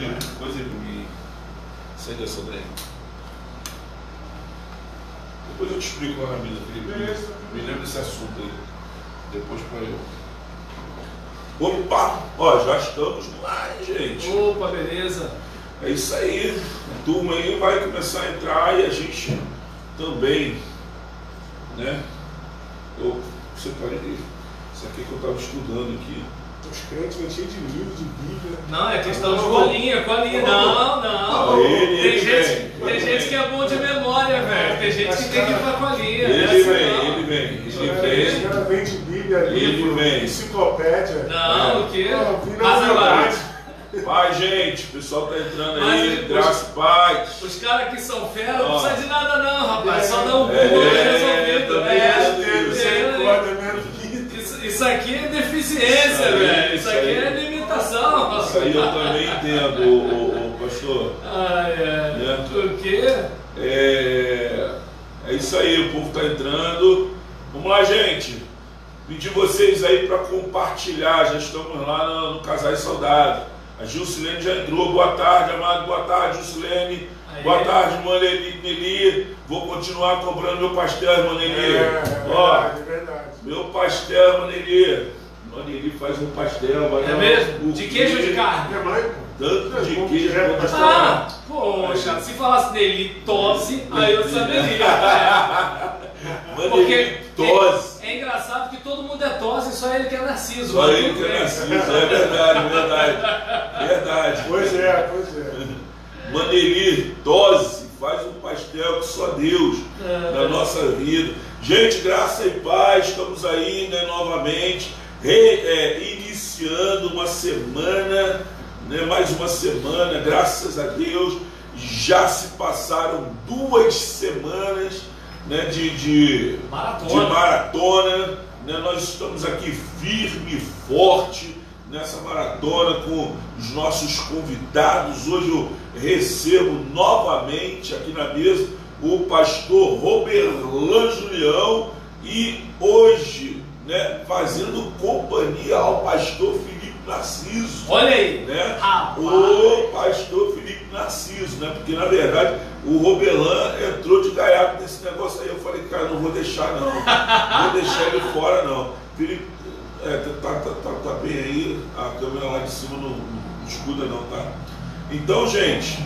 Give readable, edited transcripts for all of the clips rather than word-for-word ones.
Depois ele me segue essa daí. Depois eu te explico lá na mesa, Felipe. Me lembra desse assunto aí. Depois para eu. Opa! Ó, já estamos lá, gente. Opa, beleza. É isso aí. A turma aí vai começar a entrar e a gente também, né? Eu separei isso aqui que eu estava estudando aqui. Os crentes vêm cheios de livros, de Bíblia. Não, é questão de colinha. Não. Tem gente que é bom de memória, velho. Tem gente que tem que ir pra colinha. Ele vem. Os caras vêm de Bíblia, livro, enciclopédia. Não, o quê? Mas agora. Pai, gente, o pessoal tá entrando aí, graças e paz. Os caras que são fera não precisam de nada não, rapaz. Só dá um Google resolvido. Isso aqui é deficiência, velho. Isso aqui é limitação. Isso aí eu também entendo, pastor. Por quê? É isso aí, o povo tá entrando. Vamos lá, gente. Pedir vocês aí para compartilhar. Já estamos lá no Casais Saudáveis. A Gilcilene já entrou. Boa tarde, amado. Boa tarde, Gilcilene. Boa tarde, irmã Nelly. Vou continuar comprando meu pastel, irmã Nelly. É verdade. Meu pastel, irmã Nelly. Irmã Nelly faz um pastel. É mesmo? De queijo ou de carne? Tanto de queijo quanto poxa, se falasse dele tosse, aí eu saberia. Porque tosse. É engraçado que todo mundo é tosse, só ele que é Narciso. Só ele que é Narciso, é verdade. Pois é. Maneli, dose, faz um pastel que só Deus na nossa vida. Gente, graça e paz, estamos aí, né, novamente, iniciando uma semana, né, mais uma semana, graças a Deus. Já se passaram 2 semanas, né, de maratona, né, nós estamos aqui firme e forte nessa maratona com os nossos convidados. Hoje eu recebo novamente aqui na mesa o pastor Roberlan Julião e hoje, né, fazendo companhia ao pastor Felipe Narciso. Olha aí, né? O pastor Felipe Narciso, né? Porque na verdade o Roberlan entrou de gaiato nesse negócio aí. Eu falei, cara, não vou deixar não, vou deixar ele fora não. Felipe, tá bem aí, a câmera lá de cima não escuta não, tá? Então, gente,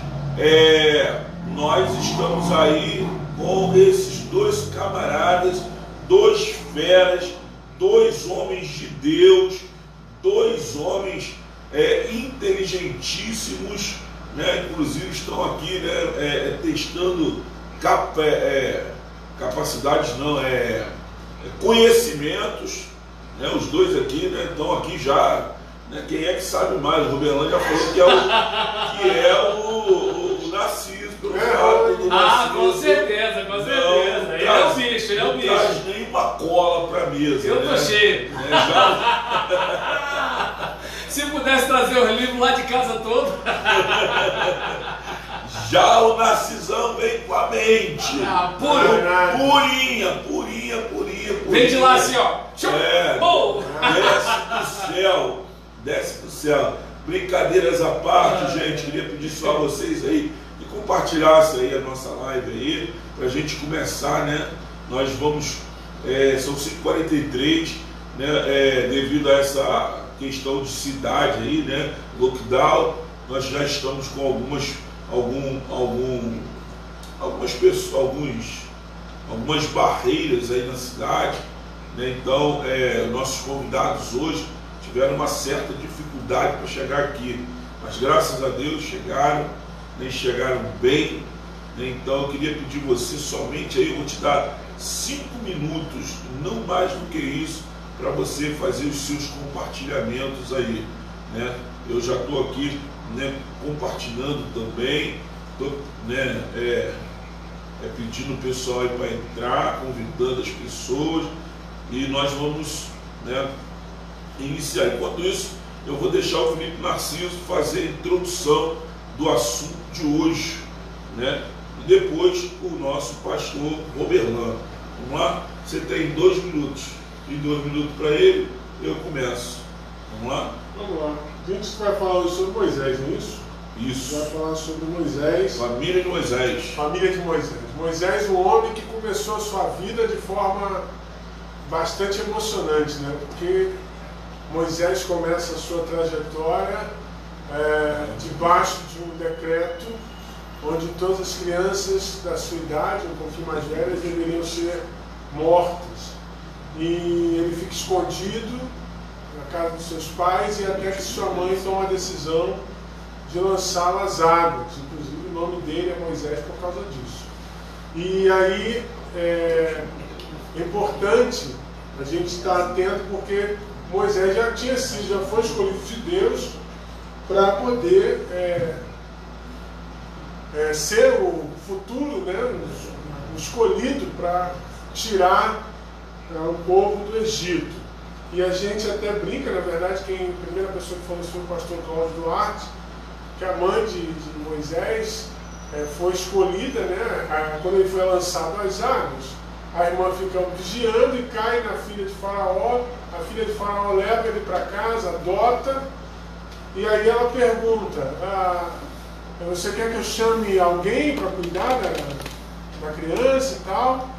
nós estamos aí com esses 2 camaradas, 2 feras, 2 homens de Deus, 2 homens inteligentíssimos, né? Inclusive estão aqui, né, testando capacidades, não, conhecimentos, né? Os 2 aqui, né, estão aqui já, né? Quem é que sabe mais? O Roberlan já falou que é o Narciso, pelo fato do Narciso. Com certeza. Ele é o bicho, Não traz nenhuma cola pra mesa. Eu tô cheio. Se pudesse trazer os livros lá de casa todo. Já o Narcisão vem com a mente. Purinha. Vem de lá assim, ó. Desce do céu. Brincadeiras à parte, gente. Queria pedir só a vocês aí que compartilhassem aí a nossa live aí, pra gente começar, né? Nós vamos, são 5h43, né? Devido a essa questão de cidade aí, né? Lockdown, nós já estamos com algumas pessoas, algumas barreiras aí na cidade, né? Então, nossos convidados hoje tiveram uma certa dificuldade para chegar aqui, mas graças a Deus chegaram, né? Chegaram bem, né? Então eu queria pedir você somente aí, eu vou te dar 5 minutos, não mais do que isso, para você fazer os seus compartilhamentos aí, né? Eu já estou aqui, né, compartilhando também, estou, né, pedindo o pessoal aí para entrar, convidando as pessoas, e nós vamos, né, iniciar. Enquanto isso, eu vou deixar o Felipe Narciso fazer a introdução do assunto de hoje, né? E depois o nosso pastor Roberlan. Vamos lá? Você tem 2 minutos. E 2 minutos para ele, eu começo. Vamos lá? Vamos lá. A gente vai falar hoje sobre Moisés, não é isso? Isso. Vai falar sobre Moisés. Família de Moisés. Família de Moisés. Moisés, um homem que começou a sua vida de forma bastante emocionante, né? Porque Moisés começa a sua trajetória debaixo de um decreto onde todas as crianças da sua idade, um pouquinho mais velhas, deveriam ser mortas. E ele fica escondido na casa dos seus pais e até que sua mãe toma a decisão de lançá-lo às águas. Inclusive o nome dele é Moisés por causa disso. E aí é importante a gente estar atento porque Moisés já foi escolhido de Deus para poder ser o futuro, né, o escolhido para tirar o povo do Egito. E a gente até brinca, na verdade, a primeira pessoa que falou isso foi o pastor Cláudio Duarte, que a mãe de Moisés foi escolhida, né, quando ele foi lançado às águas. A irmã fica vigiando e cai na filha de Faraó. A filha de Faraó leva ele para casa, adota. E aí ela pergunta, você quer que eu chame alguém para cuidar da criança e tal?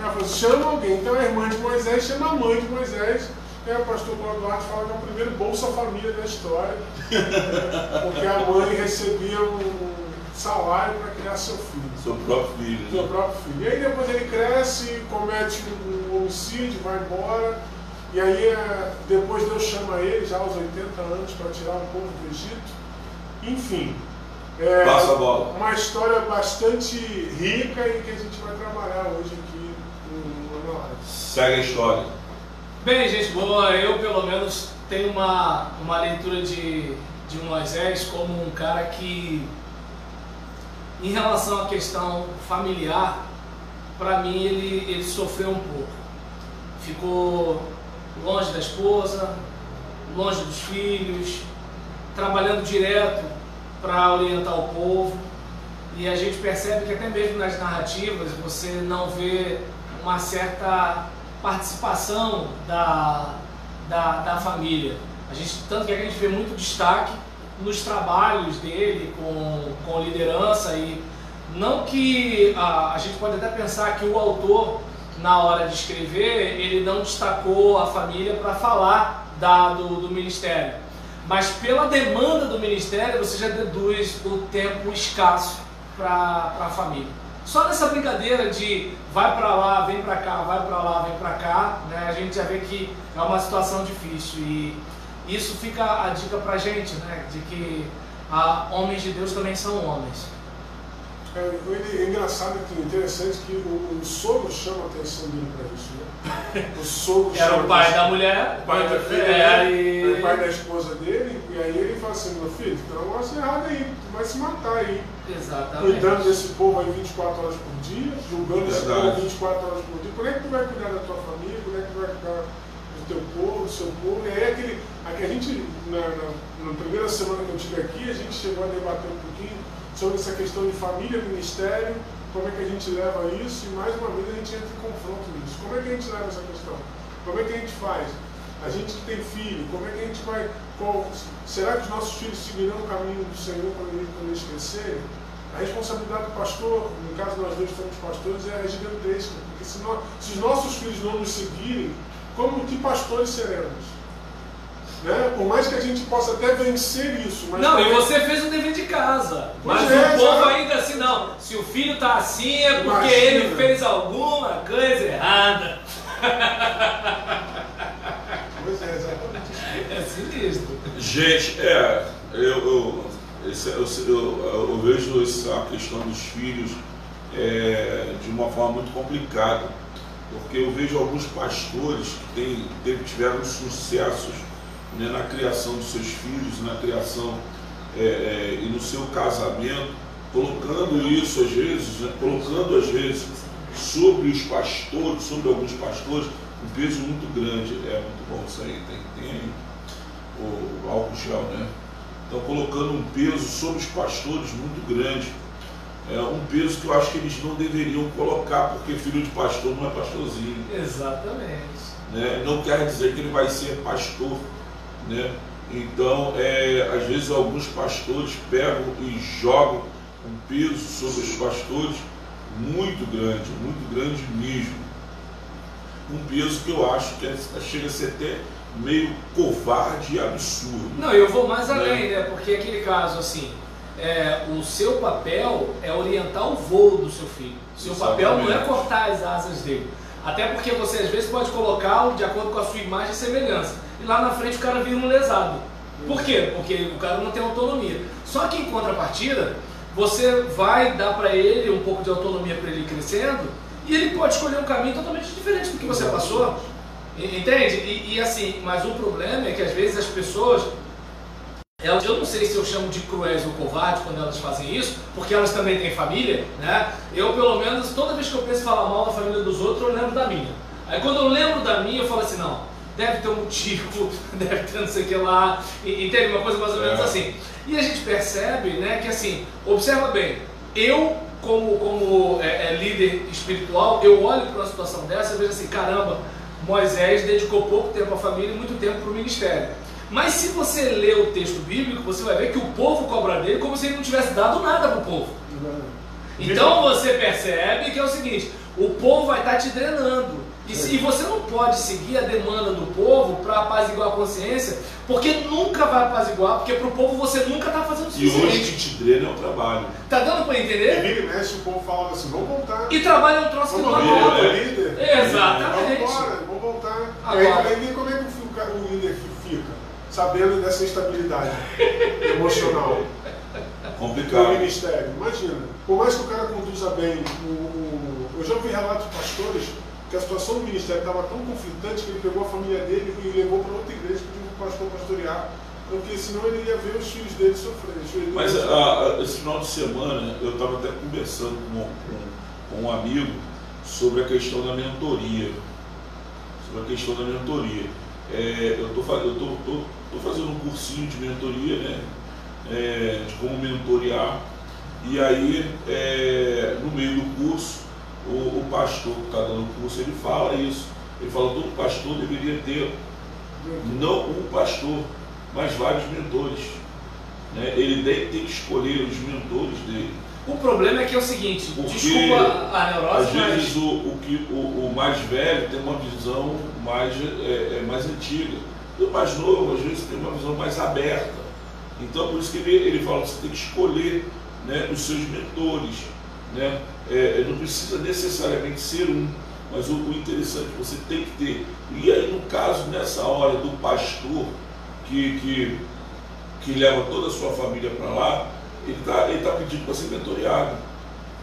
Ela falou, chama alguém. Então a irmã de Moisés chama a mãe de Moisés. E o pastor Cláudio Duarte fala que é o primeiro Bolsa Família da história. Porque a mãe recebia um salário para criar seu filho. Seu próprio filho. Seu próprio filho. E aí depois ele cresce, comete um homicídio, vai embora. E aí depois Deus chama ele, já aos 80 anos, para tirar o povo do Egito. Enfim. Passa a bola. Uma história bastante rica e que a gente vai trabalhar hoje aqui no live. Segue a história. Bem, gente boa, eu pelo menos tenho uma leitura de Moisés como um cara que, em relação à questão familiar, para mim ele sofreu um pouco. Ficou longe da esposa, longe dos filhos, trabalhando direto para orientar o povo. E a gente percebe que até mesmo nas narrativas você não vê uma certa participação da família. Tanto que a gente vê muito destaque nos trabalhos dele com liderança, e não que a gente pode até pensar que o autor, na hora de escrever, ele não destacou a família para falar do ministério, mas pela demanda do ministério você já deduz o tempo escasso para a família. Só nessa brincadeira de vai para lá, vem para cá, vai para lá, vem para cá, né, a gente já vê que é uma situação difícil, e isso fica a dica para a gente, né, de que homens de Deus também são homens. É engraçado, interessante que o sogro chama a atenção dele para isso, né? O sogro era o pai da mulher, o pai da filha, o pai da esposa dele, e aí ele fala assim, meu filho, tem um negócio errado aí, tu vai se matar aí. Exatamente. Cuidando desse povo aí 24 horas por dia, julgando esse povo 24 horas por dia. Como é que tu vai cuidar da tua família? Como é que tu vai cuidar do teu povo, do seu povo? E aí a gente, na primeira semana que eu estive aqui, a gente chegou a debater um pouquinho sobre essa questão de família, ministério, como é que a gente leva isso, e mais uma vez a gente entra em confronto nisso. Como é que a gente leva essa questão? Como é que a gente faz? A gente que tem filho, como é que a gente vai... será que os nossos filhos seguirão o caminho do Senhor quando eles crescerem? A responsabilidade do pastor, no caso nós dois somos pastores, é gigantesca, porque se os nossos filhos não nos seguirem, que pastores seremos? Né? Por mais que a gente possa até vencer isso. Mas não, também... e você fez o dever de casa. Mas o povo ainda assim, não. Se o filho está assim é porque ele fez alguma coisa errada. Pois é, exatamente isso. É sinistro. Gente, eu vejo essa questão dos filhos de uma forma muito complicada. Porque eu vejo alguns pastores que tiveram sucessos, né, na criação dos seus filhos, na criação e no seu casamento, colocando isso às vezes, né, sobre os pastores, sobre alguns pastores, um peso muito grande. É muito bom isso aí, tem aí o álcool gel, né? Então colocando um peso sobre os pastores muito grande, um peso que eu acho que eles não deveriam colocar, porque filho de pastor não é pastorzinho. Exatamente. Né? Não quer dizer que ele vai ser pastor, né? Então, às vezes alguns pastores pegam e jogam um peso sobre os pastores muito grande mesmo. Um peso que eu acho que chega a ser até meio covarde e absurdo. Não, eu vou mais além, né? Porque aquele caso, assim, o seu papel é orientar o voo do seu filho. O seu papel não é cortar as asas dele. Até porque você às vezes pode colocá-lo de acordo com a sua imagem e semelhança. E lá na frente o cara vira um lesado. Por quê? Porque o cara não tem autonomia. Só que em contrapartida, você vai dar para ele um pouco de autonomia para ele ir crescendo, e ele pode escolher um caminho totalmente diferente do que você passou. Entende? E assim, mas o problema é que às vezes as pessoas, eu não sei se eu chamo de cruéis ou covardes quando elas fazem isso, porque elas também têm família, né? Eu, pelo menos, toda vez que eu penso em falar mal da família dos outros, eu lembro da minha. Aí quando eu lembro da minha, eu falo assim, não, deve ter um motivo, deve ter não sei o que lá, entende? Uma coisa mais ou menos assim. E a gente percebe, né, que assim, observa bem, eu como líder espiritual, eu olho para uma situação dessa e vejo assim, caramba, Moisés dedicou pouco tempo à família e muito tempo para o ministério. Mas se você lê o texto bíblico, você vai ver que o povo cobra dele como se ele não tivesse dado nada para o povo. Então você percebe que é o seguinte, o povo vai estar te drenando. E você não pode seguir a demanda do povo para apaziguar a consciência, porque nunca vai apaziguar, porque para o povo você nunca está fazendo o suficiente. E hoje que te drena é o trabalho. Tá dando para entender? E vira e mexe, o povo falava assim, vamos voltar. E trabalho é um troço que não volta. volta. Exatamente. Vamos embora, vamos voltar. Agora. Aí como é que o líder fica? Sabendo dessa instabilidade emocional. Complicado. No ministério. Imagina, por mais que o cara conduza bem, eu já ouvi relatos de pastores que a situação do ministério estava tão conflitante que ele pegou a família dele e levou para outra igreja para o pastor pastorear, porque senão ele ia ver os filhos dele sofrendo. Mas esse final de semana eu estava até conversando com um amigo sobre a questão da mentoria. Eu estou fazendo um cursinho de mentoria, né? De como mentorear. E aí, no meio do curso, o pastor que está dando o curso, ele fala isso. Ele fala que todo pastor deveria ter, não um pastor, mas vários mentores. Né? Ele tem que escolher os mentores dele. O problema é que é o seguinte, porque, desculpa a neurose, às vezes o mais velho tem uma visão mais antiga. E o mais novo, às vezes, tem uma visão mais aberta. Então, por isso que ele fala que você tem que escolher, né, os seus mentores. Né? Não precisa necessariamente ser um, mas o interessante você tem que ter. E aí, no caso, nessa hora do pastor que leva toda a sua família para lá, ele tá pedindo para ser mentoreado.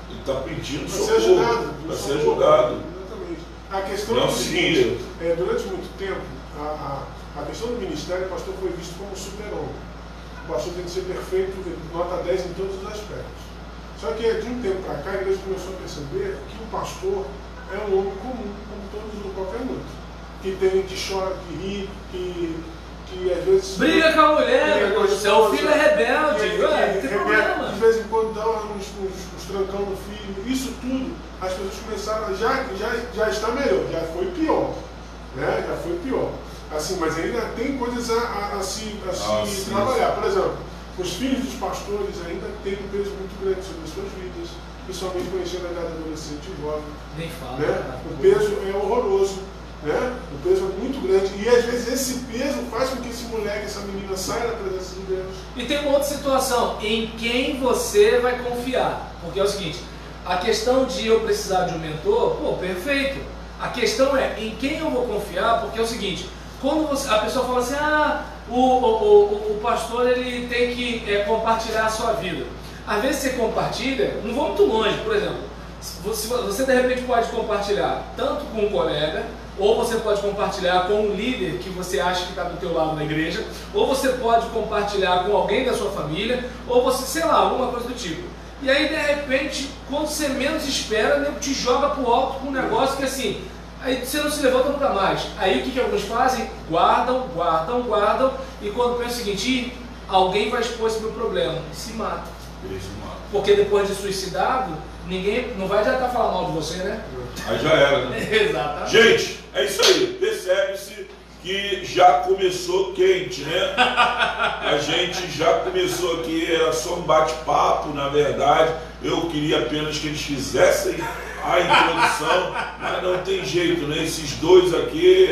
Ele está pedindo socorro, para ser ajudado. Exatamente. A questão é o seguinte, durante muito tempo, a questão do ministério, o pastor foi visto como super-homem. O pastor tem que ser perfeito, nota 10 em todos os aspectos. Só que de um tempo para cá, a igreja começou a perceber que o pastor é um homem comum, como qualquer outro. Que chora, que ri, que às vezes... Briga com a mulher, seu filho é rebelde, não tem problema. De vez em quando dá uns trancão no filho. Isso tudo, as pessoas começaram, já está melhor, já foi pior. Né? Já foi pior. Assim, mas ainda tem coisas a se trabalhar. Por exemplo, os filhos dos pastores ainda têm um peso muito grande sobre as suas vidas, principalmente conhecendo a idade adolescente e jovem. Nem fala. Né? O peso é horroroso, né? O peso é muito grande. E às vezes esse peso faz com que esse moleque, essa menina saia da presença de Deus. E tem uma outra situação, em quem você vai confiar. Porque é o seguinte, a questão de eu precisar de um mentor, perfeito. A questão é em quem eu vou confiar, porque é o seguinte, quando a pessoa fala assim, o pastor ele tem que compartilhar a sua vida. Às vezes você compartilha, não vou muito longe, por exemplo, você de repente pode compartilhar tanto com um colega, ou você pode compartilhar com um líder que você acha que está do teu lado na igreja, ou você pode compartilhar com alguém da sua família, ou você, sei lá, alguma coisa do tipo. E aí de repente, quando você menos espera, o nego te joga pro alto com um negócio que assim, aí você não se levanta nunca mais. Aí o que alguns fazem? Guardam, e quando pensa o seguinte, alguém vai expor esse meu problema, e se mata. Porque depois de suicidado, ninguém não vai adiantar falar mal de você, né? Aí já era, né? Exatamente. Gente, é isso aí. Percebe-se que já começou quente, né? A gente já começou aqui, era só um bate-papo, na verdade. Eu queria apenas que eles fizessem a introdução, mas não tem jeito, né? Esses dois aqui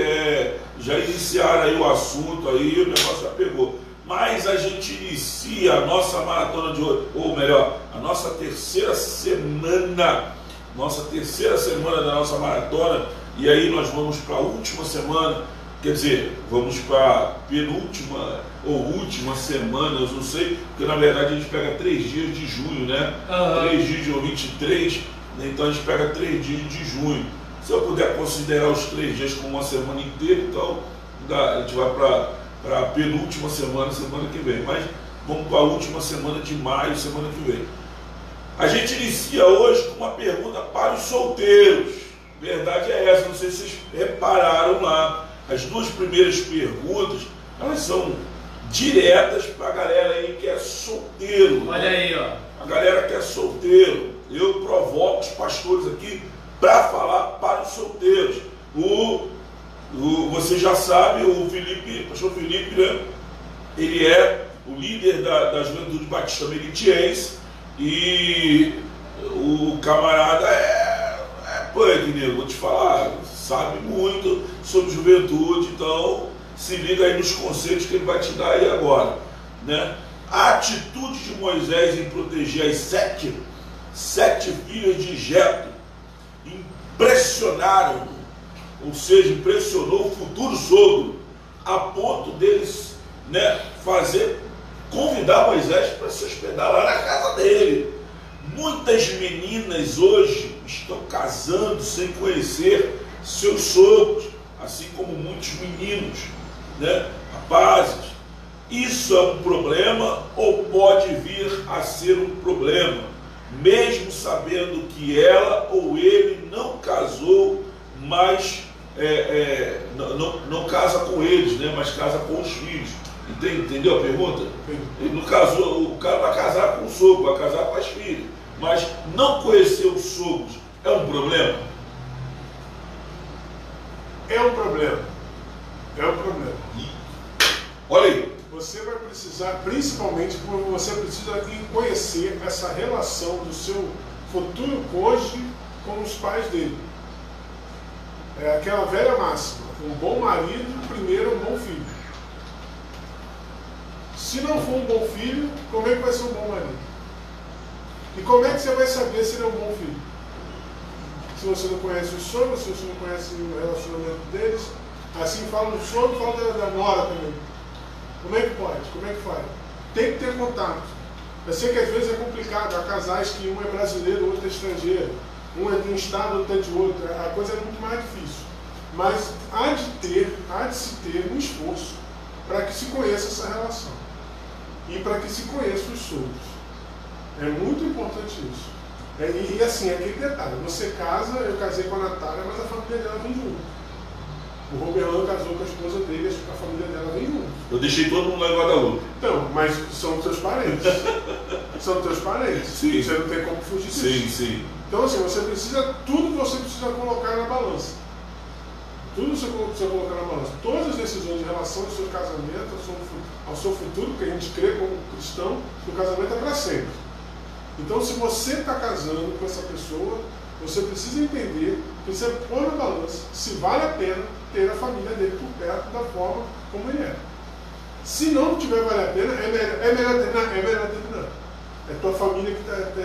já iniciaram aí o assunto, aí o negócio já pegou. Mas a gente inicia a nossa maratona de hoje, ou melhor, a nossa terceira semana da nossa maratona, e aí nós vamos para a última semana. Quer dizer, vamos para a penúltima ou última semana, eu não sei, porque na verdade a gente pega 3 dias de junho, né? 3 dias de 23, né? Então a gente pega 3 dias de junho. Se eu puder considerar os 3 dias como uma semana inteira, então a gente vai para a penúltima semana que vem. Mas vamos para a última semana de maio, semana que vem. A gente inicia hoje com uma pergunta para os solteiros. Verdade é essa, não sei se vocês repararam lá. As 2 primeiras perguntas, elas são diretas para a galera aí que é solteiro. Olha aí, ó. A galera que é solteiro. Eu provoco os pastores aqui para falar para os solteiros. Você já sabe, o pastor Felipe, né? Ele é o líder da Juventude Batista Meritiense e o camarada punk, nego, vou te falar, sabe muito sobre juventude, então se liga aí nos conselhos que ele vai te dar aí agora, né? A atitude de Moisés em proteger as sete filhas de Jetro impressionaram, ou seja, impressionou o futuro sogro, a ponto deles, né, convidar Moisés para se hospedar lá na casa dele. Muitas meninas hoje estão casando sem conhecer seus sogros, assim como muitos meninos, né, rapazes. Isso é um problema ou pode vir a ser um problema, mesmo sabendo que ela ou ele não casou, mas não casa com eles, né, mas casa com os filhos. Entendeu a pergunta? Ele não casou, o cara vai casar com o sogro, vai casar com as filhas, mas não conhecer os sogros é um problema? É um problema. É um problema. Olha aí. Você vai precisar, principalmente, você precisa conhecer essa relação do seu futuro cônjuge com os pais dele. É aquela velha máxima: um bom marido, primeiro um bom filho. Se não for um bom filho, como é que vai ser um bom marido? E como é que você vai saber se ele é um bom filho? Se você não conhece os sogros, se você não conhece o relacionamento deles, assim fala do sogro, fala da nora também. Como é que pode? Como é que faz? Tem que ter contato. Eu sei que às vezes é complicado, há casais que um é brasileiro, o outro é estrangeiro, um é de um estado, outro é de outro, a coisa é muito mais difícil. Mas há de se ter um esforço para que se conheça essa relação e para que se conheça os sogros. É muito importante isso. E assim, aquele detalhe, você casa, eu casei com a Natália, mas a família dela vem junto. O Roberlan casou com a esposa dele, a família dela vem junto. Eu deixei todo mundo lá em Guadalupe. Então, mas são teus parentes. São teus parentes. Sim. Você não tem como fugir disso. Sim, sim. Então, assim, tudo você precisa colocar na balança. Tudo você precisa colocar na balança. Todas as decisões em relação ao seu casamento, ao seu futuro, porque a gente crê como cristão, que o casamento é para sempre. Então, se você está casando com essa pessoa, você precisa entender, precisa pôr na balança se vale a pena ter a família dele por perto da forma como ele é. Se não tiver vale a pena, é melhor terminar. É tua família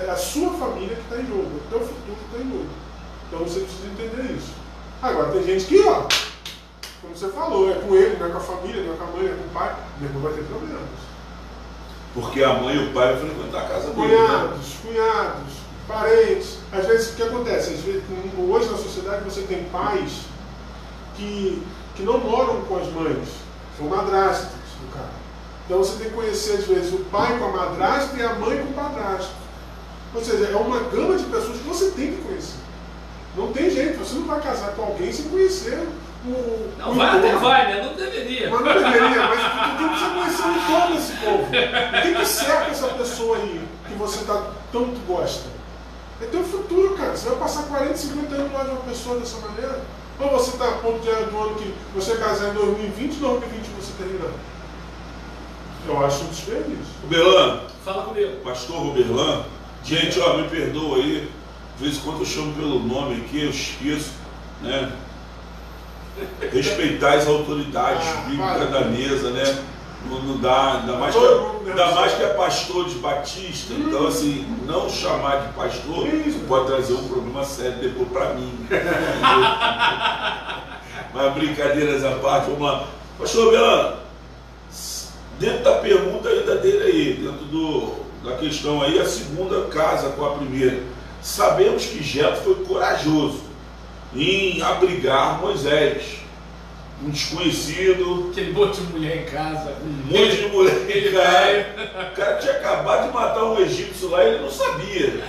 é a sua família que está em jogo, é o teu futuro que está em jogo. Então você precisa entender isso. Agora tem gente que, ó, como você falou, é com ele, não é com a família, não é com a mãe, é com o pai, depois vai ter problemas. Porque a mãe e o pai vão frequentar a casa dele. Cunhados, parentes. Às vezes, o que acontece? Às vezes, hoje na sociedade você tem pais que não moram com as mães, são madrastas do cara. Então você tem que conhecer, às vezes, o pai com a madrasta e a mãe com o padrasto. Ou seja, é uma gama de pessoas que você tem que conhecer. Não tem jeito, você não vai casar com alguém sem conhecer não, vai até vai, né? Não deveria. Mas não deveria, mas tu tem que conhecer todo esse povo. O que cerca essa pessoa aí que você tanto gosta? É teu futuro, cara. Você vai passar 40, 50 anos lá de uma pessoa dessa maneira. Ou você está a ponto do ano que você casar em 2020 e 2020 você terminar? Eu acho um desperdício. Roberlan, Fala comigo. pastor Roberlan, gente, ó, me perdoa aí, de vez em quando eu chamo pelo nome aqui, eu esqueço, né? Respeitar as autoridades bíblicas da mesa, né? Não dá, ainda mais que é pastor de batista, então assim, não chamar de pastor pode trazer um problema sério depois para mim. Mas brincadeiras à parte, vamos lá. Pastor Belano, dentro da pergunta ainda dele aí, dentro da questão aí, a segunda casa com a primeira. Sabemos que Jetro foi corajoso em abrigar Moisés. Um desconhecido, aquele monte de mulher em casa, um monte de mulher em casa. O cara tinha acabado de matar um egípcio lá e ele não sabia.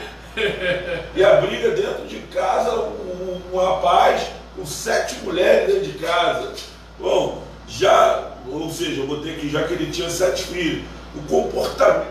E abriga dentro de casa um rapaz com 7 mulheres dentro de casa. Bom, ou seja, eu botei aqui, já que ele tinha 7 filhos,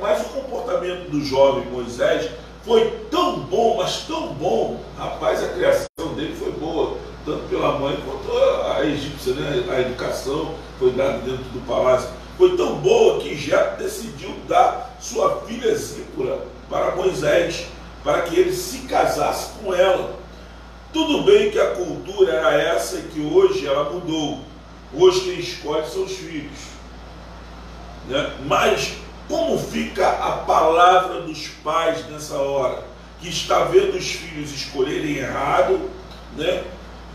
mas o comportamento do jovem Moisés foi tão bom, mas tão bom. Rapaz, a criação dele foi boa, tanto pela mãe quanto a egípcia, né? A educação foi dada dentro do palácio. Foi tão boa que Jetro decidiu dar sua filha Zípora para Moisés, para que ele se casasse com ela. Tudo bem que a cultura era essa e que hoje ela mudou. Hoje quem escolhe são os filhos, né? Mas como fica a palavra dos pais nessa hora? Que está vendo os filhos escolherem errado, né?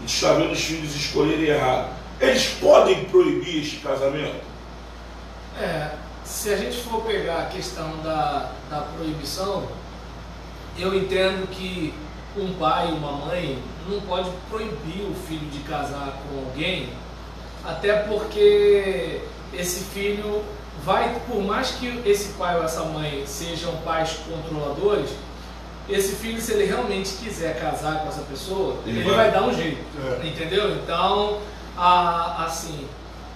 Está vendo os filhos escolherem errado. Eles podem proibir este casamento? Se a gente for pegar a questão da proibição, eu entendo que um pai e uma mãe não pode proibir o filho de casar com alguém, até porque esse filho vai, por mais que esse pai ou essa mãe sejam pais controladores, esse filho, se ele realmente quiser casar com essa pessoa, ele vai dar um jeito, entendeu? Então, assim,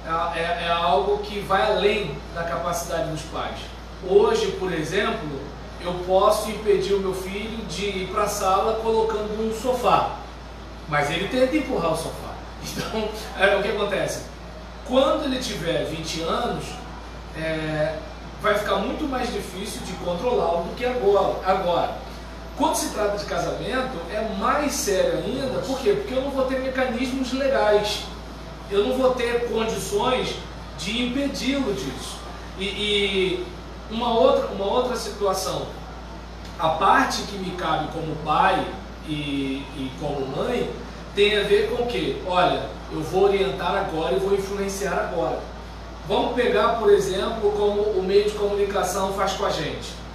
é algo que vai além da capacidade dos pais. Hoje, por exemplo, eu posso impedir o meu filho de ir para a sala colocando um sofá, mas ele tenta empurrar o sofá. Então, o que acontece? Quando ele tiver 20 anos, vai ficar muito mais difícil de controlá-lo do que agora. Quando se trata de casamento, é mais sério ainda. Por quê? Porque eu não vou ter mecanismos legais, eu não vou ter condições de impedi-lo disso. E uma outra situação, a parte que me cabe como pai e como mãe, tem a ver com o quê? Olha, eu vou orientar agora e vou influenciar agora. Vamos pegar, por exemplo, como o meio de comunicação faz com a gente.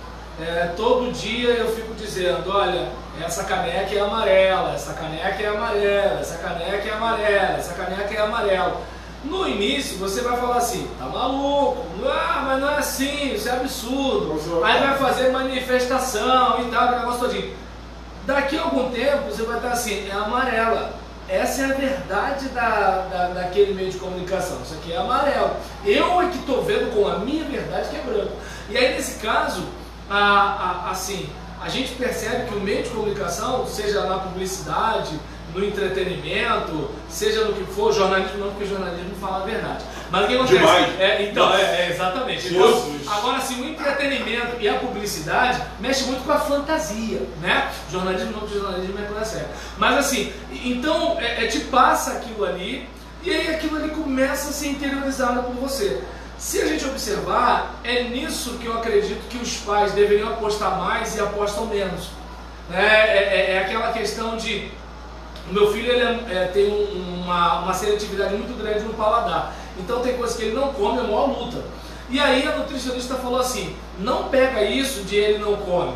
Todo dia eu fico dizendo, olha, essa caneca é amarela, essa caneca é amarela, essa caneca é amarela, essa caneca é amarela. No início você vai falar assim, tá maluco, mas não é assim, isso é absurdo. Aí vai fazer manifestação e tal, aquele negócio todinho. Daqui a algum tempo você vai estar assim, é amarela. Essa é a verdade daquele meio de comunicação, isso aqui é amarelo. Eu é que estou vendo com a minha verdade que é branco. E aí nesse caso, assim, a gente percebe que o meio de comunicação, seja na publicidade, no entretenimento, seja no que for, jornalismo não, porque o jornalismo fala a verdade. Mas o que acontece? Exatamente. Então, agora sim, o entretenimento e a publicidade mexe muito com a fantasia, né? Jornalismo não, porque o jornalismo é coisa séria. Mas assim, então te passa aquilo ali, e aí aquilo ali começa a ser interiorizado por você. Se a gente observar, é nisso que eu acredito que os pais deveriam apostar mais e apostam menos. É aquela questão de... O meu filho tem uma seletividade muito grande no paladar. Então tem coisas que ele não come, é maior luta. E aí a nutricionista falou assim, não pega isso de ele não come.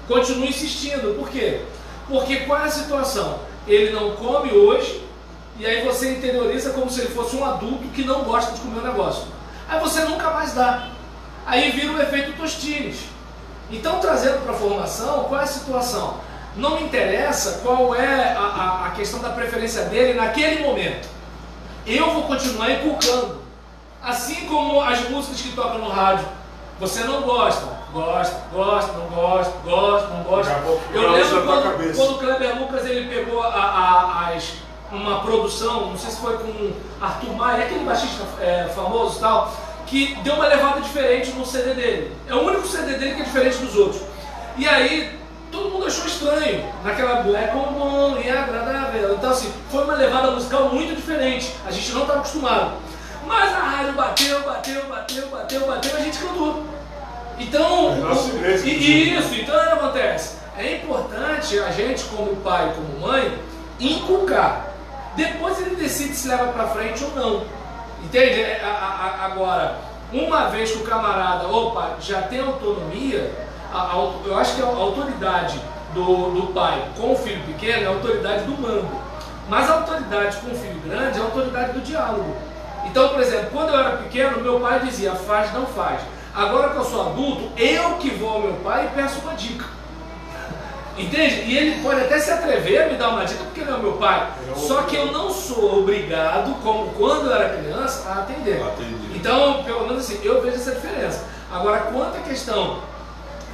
Continua insistindo. Por quê? Porque qual é a situação? Ele não come hoje, e aí você interioriza como se ele fosse um adulto que não gosta de comer o negócio. Aí você nunca mais dá. Aí vira o efeito Tostines. Então, trazendo para a formação, qual é a situação? Não me interessa qual é a questão da preferência dele naquele momento. Eu vou continuar inculcando. Assim como as músicas que tocam no rádio. Você não gosta, gosta, não gosta. Eu lembro quando o Kleber Lucas ele pegou uma produção, não sei se foi com Arthur Maia, aquele baixista famoso e tal, que deu uma levada diferente no CD dele. É o único CD dele que é diferente dos outros. E aí, todo mundo achou estranho, naquela é comum e agradável. Então assim, foi uma levada musical muito diferente, a gente não estava acostumado. Mas a rádio bateu, a gente cantou. Então, isso, então o que acontece? É importante a gente, como pai e como mãe, inculcar. Depois ele decide se leva para frente ou não. Entende? Agora, uma vez que o camarada, já tem autonomia, eu acho que a autoridade do pai com o filho pequeno é a autoridade do mando. Mas a autoridade com o filho grande é a autoridade do diálogo. Então, por exemplo, quando eu era pequeno, meu pai dizia, faz, não faz. Agora que eu sou adulto, eu que vou ao meu pai e peço uma dica. Entende? E ele pode até se atrever a me dar uma dica porque ele é o meu pai. Só que eu não sou obrigado, como quando eu era criança, a atender. Então, pelo menos assim, eu vejo essa diferença. Agora, quanto à questão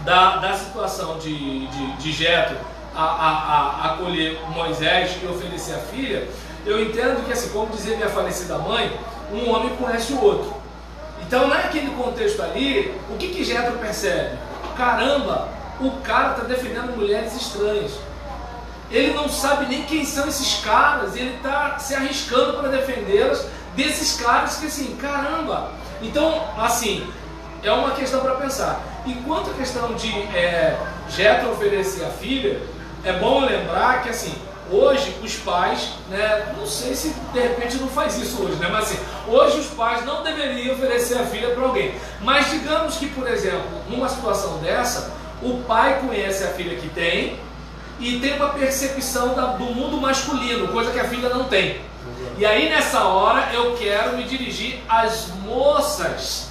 da situação de Jetro a acolher Moisés e oferecer a filha, eu entendo que, assim, como dizia minha falecida mãe, um homem conhece o outro. Então, naquele contexto ali, o que Jetro percebe? Caramba, o cara está defendendo mulheres estranhas. Ele não sabe nem quem são esses caras, ele está se arriscando para defendê-las desses caras que, assim, caramba. Então, assim, é uma questão para pensar. Enquanto a questão de Jetro oferecer a filha, é bom lembrar que, assim, hoje os pais, né, não sei se de repente não faz isso hoje, né, mas assim, hoje os pais não deveriam oferecer a filha para alguém. Mas digamos que, por exemplo, numa situação dessa, o pai conhece a filha que tem e tem uma percepção do mundo masculino, coisa que a filha não tem. E aí nessa hora eu quero me dirigir às moças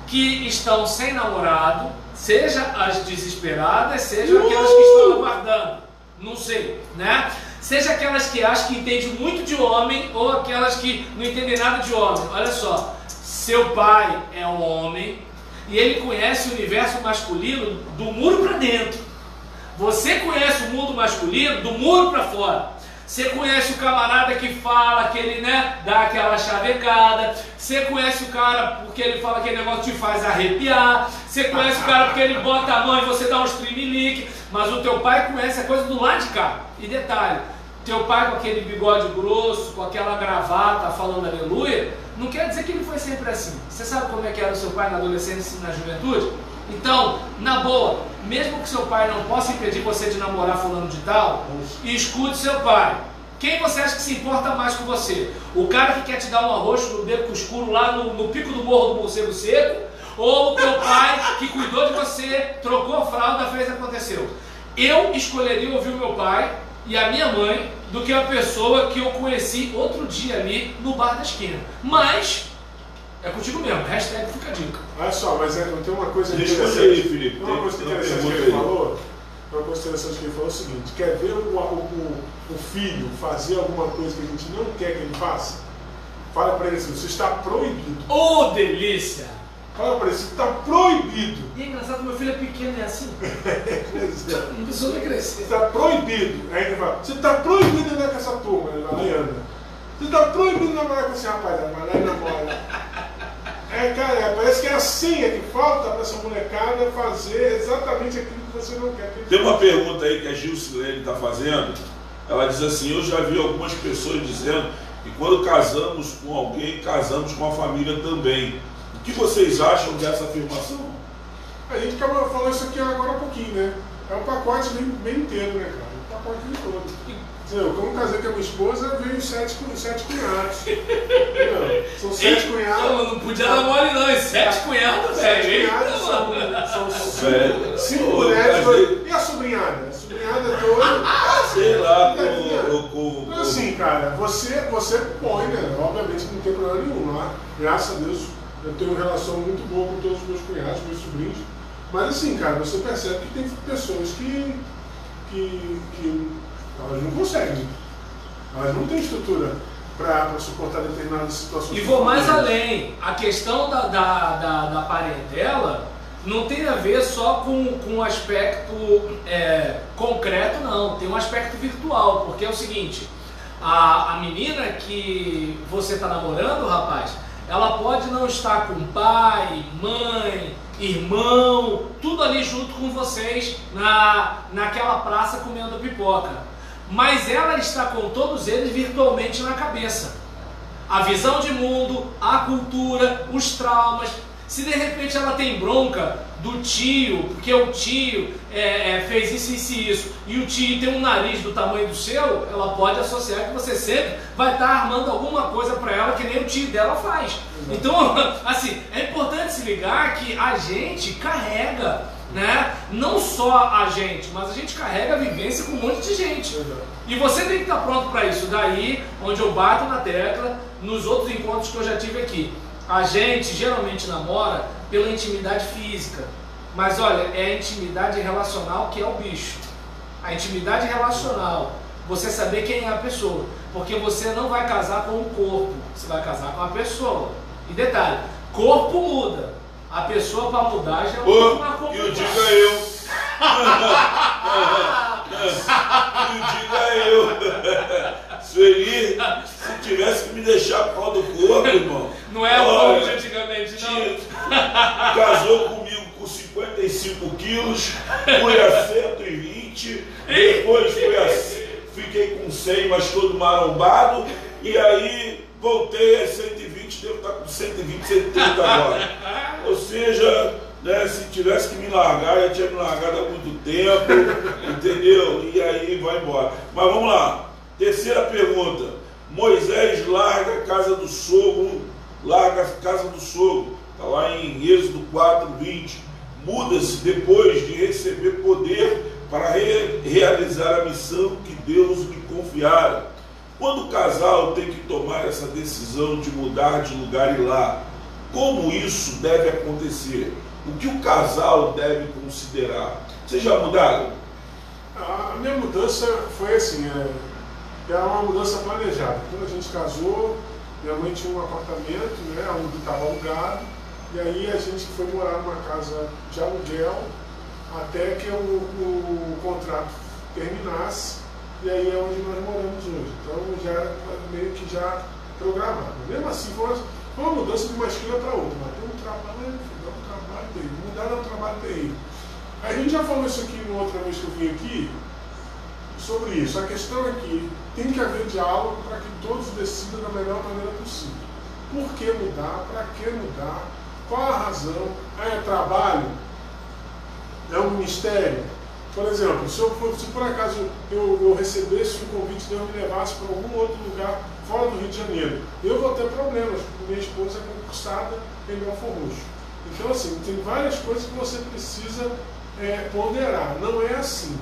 que estão sem namorado, seja as desesperadas, seja aquelas que estão aguardando, não sei, né? Seja aquelas que acham que entendem muito de homem ou aquelas que não entendem nada de homem. Olha só, seu pai é um homem e ele conhece o universo masculino do muro para dentro. Você conhece o mundo masculino do muro para fora. Você conhece o camarada que fala, que ele, né, dá aquela chavecada. Você conhece o cara porque ele fala que aquele negócio te faz arrepiar. Você conhece o cara porque ele bota a mão e você dá um streamlink. Mas o teu pai conhece a coisa do lado de cá. E detalhe, teu pai com aquele bigode grosso, com aquela gravata falando aleluia, não quer dizer que ele foi sempre assim. Você sabe como é que era o seu pai na adolescência e na juventude? Então, na boa, mesmo que seu pai não possa impedir você de namorar fulano de tal, escute seu pai. Quem você acha que se importa mais com você? O cara que quer te dar um arroz no beco escuro lá no pico do morro do Morcego Seco? Ou o teu pai que cuidou de você, trocou a fralda, fez aconteceu? Eu escolheria ouvir o meu pai e a minha mãe do que a pessoa que eu conheci outro dia ali no bar da esquina. Mas é contigo mesmo, hashtag fica a dica. Olha só, mas tem uma coisa interessante. Aí, Felipe. Uma coisa interessante que ele falou. Uma coisa interessante que ele falou é o seguinte: quer ver o filho fazer alguma coisa que a gente não quer que ele faça? Fala para ele assim: você está proibido. Oh, delícia! Fala para ele: você está proibido. E é engraçado, meu filho é pequeno, é assim. Não precisa nem crescer. Você está proibido. Aí ele fala: você está proibido de andar com essa turma. Ele vai lá e anda. Você está proibido de namorar com esse rapaz. Vai lá e namora. Cara, parece que é a senha que falta para essa molecada fazer exatamente aquilo que você não quer. Tem uma pergunta aí que a Gilcilene está fazendo. Ela diz assim: eu já vi algumas pessoas dizendo que quando casamos com alguém, casamos com a família também. O que vocês acham dessa afirmação? A gente acaba falando isso aqui agora há pouquinho, né? É um pacote bem inteiro, né, cara? Um pacote bem todo. Eu, como casei com a minha esposa, veio 7 cunhados. São 7 cunhados. Não podia dar mole não, 7 cunhados, velho. 7 cunhados são 5 mulheres. E a sobrinhada? A sobrinhada toda. Sei lá, Então assim, cara, você põe, né? Obviamente não tem problema nenhum lá. Graças a Deus eu tenho uma relação muito boa com todos os meus cunhados, meus sobrinhos. Mas assim, cara, você percebe que tem pessoas que elas não conseguem. Elas não têm estrutura para suportar determinadas situações. E vou mais além. A questão da parentela não tem a ver só com um aspecto concreto, não. Tem um aspecto virtual. Porque é o seguinte, A menina que você está namorando, rapaz, ela pode não estar com pai, mãe, irmão, tudo ali junto com vocês naquela praça comendo pipoca. Mas ela está com todos eles virtualmente na cabeça. A visão de mundo, a cultura, os traumas. Se de repente ela tem bronca do tio, porque o tio fez isso, e o tio tem um nariz do tamanho do seu, ela pode associar que você sempre vai estar armando alguma coisa para ela que nem o tio dela faz. Então, assim, é importante se ligar que a gente carrega, né? Não só a gente, mas a gente carrega a vivência com um monte de gente. E você tem que estar pronto para isso. Daí, onde eu bato na tecla, nos outros encontros que eu já tive aqui. A gente geralmente namora pela intimidade física, mas olha, é a intimidade relacional que é o bicho. A intimidade relacional, você saber quem é a pessoa, porque você não vai casar com o corpo, você vai casar com a pessoa. E detalhe, corpo muda, a pessoa para mudar já é uma complicada. E o diga eu. E o diga eu. Sueli, se tivesse que me deixar por causa do corpo, irmão. Não é o de antigamente, não. Casou comigo com 55 quilos, fui a 120, depois fiquei com 100, mas todo marombado, e aí voltei a 120, devo estar com 120, 130 agora. Ou seja, né, se tivesse que me largar, já tinha me largado há muito tempo, entendeu? E aí vai embora. Mas vamos lá. Terceira pergunta. Moisés larga a casa do sogro, está lá em Êxodo 4:20. Muda-se depois de receber poder para realizar a missão que Deus lhe confiara. Quando o casal tem que tomar essa decisão de mudar de lugar e lá, como isso deve acontecer? O que o casal deve considerar? Vocês já mudaram? A minha mudança foi assim, era uma mudança planejada. Quando a gente casou, minha mãe tinha um apartamento, né, onde estava alugado, e aí a gente foi morar numa casa de aluguel até que o contrato terminasse, e aí é onde nós moramos hoje. Então já era meio que já programado. Mesmo assim, foi uma mudança de uma esquina para outra, mas tem um trabalho terrível, mudar é um trabalho terrível. A gente já falou isso aqui uma outra vez que eu vim aqui, sobre isso. A questão é que tem que haver diálogo para que todos decidam da melhor maneira possível. Por que mudar? Para que mudar? Qual a razão? É trabalho? É um ministério? Por exemplo, se por acaso eu recebesse um convite de eu me levasse para algum outro lugar fora do Rio de Janeiro, eu vou ter problemas, porque minha esposa é concursada em Belfort Roxo. Então, assim, tem várias coisas que você precisa ponderar. Não é assim.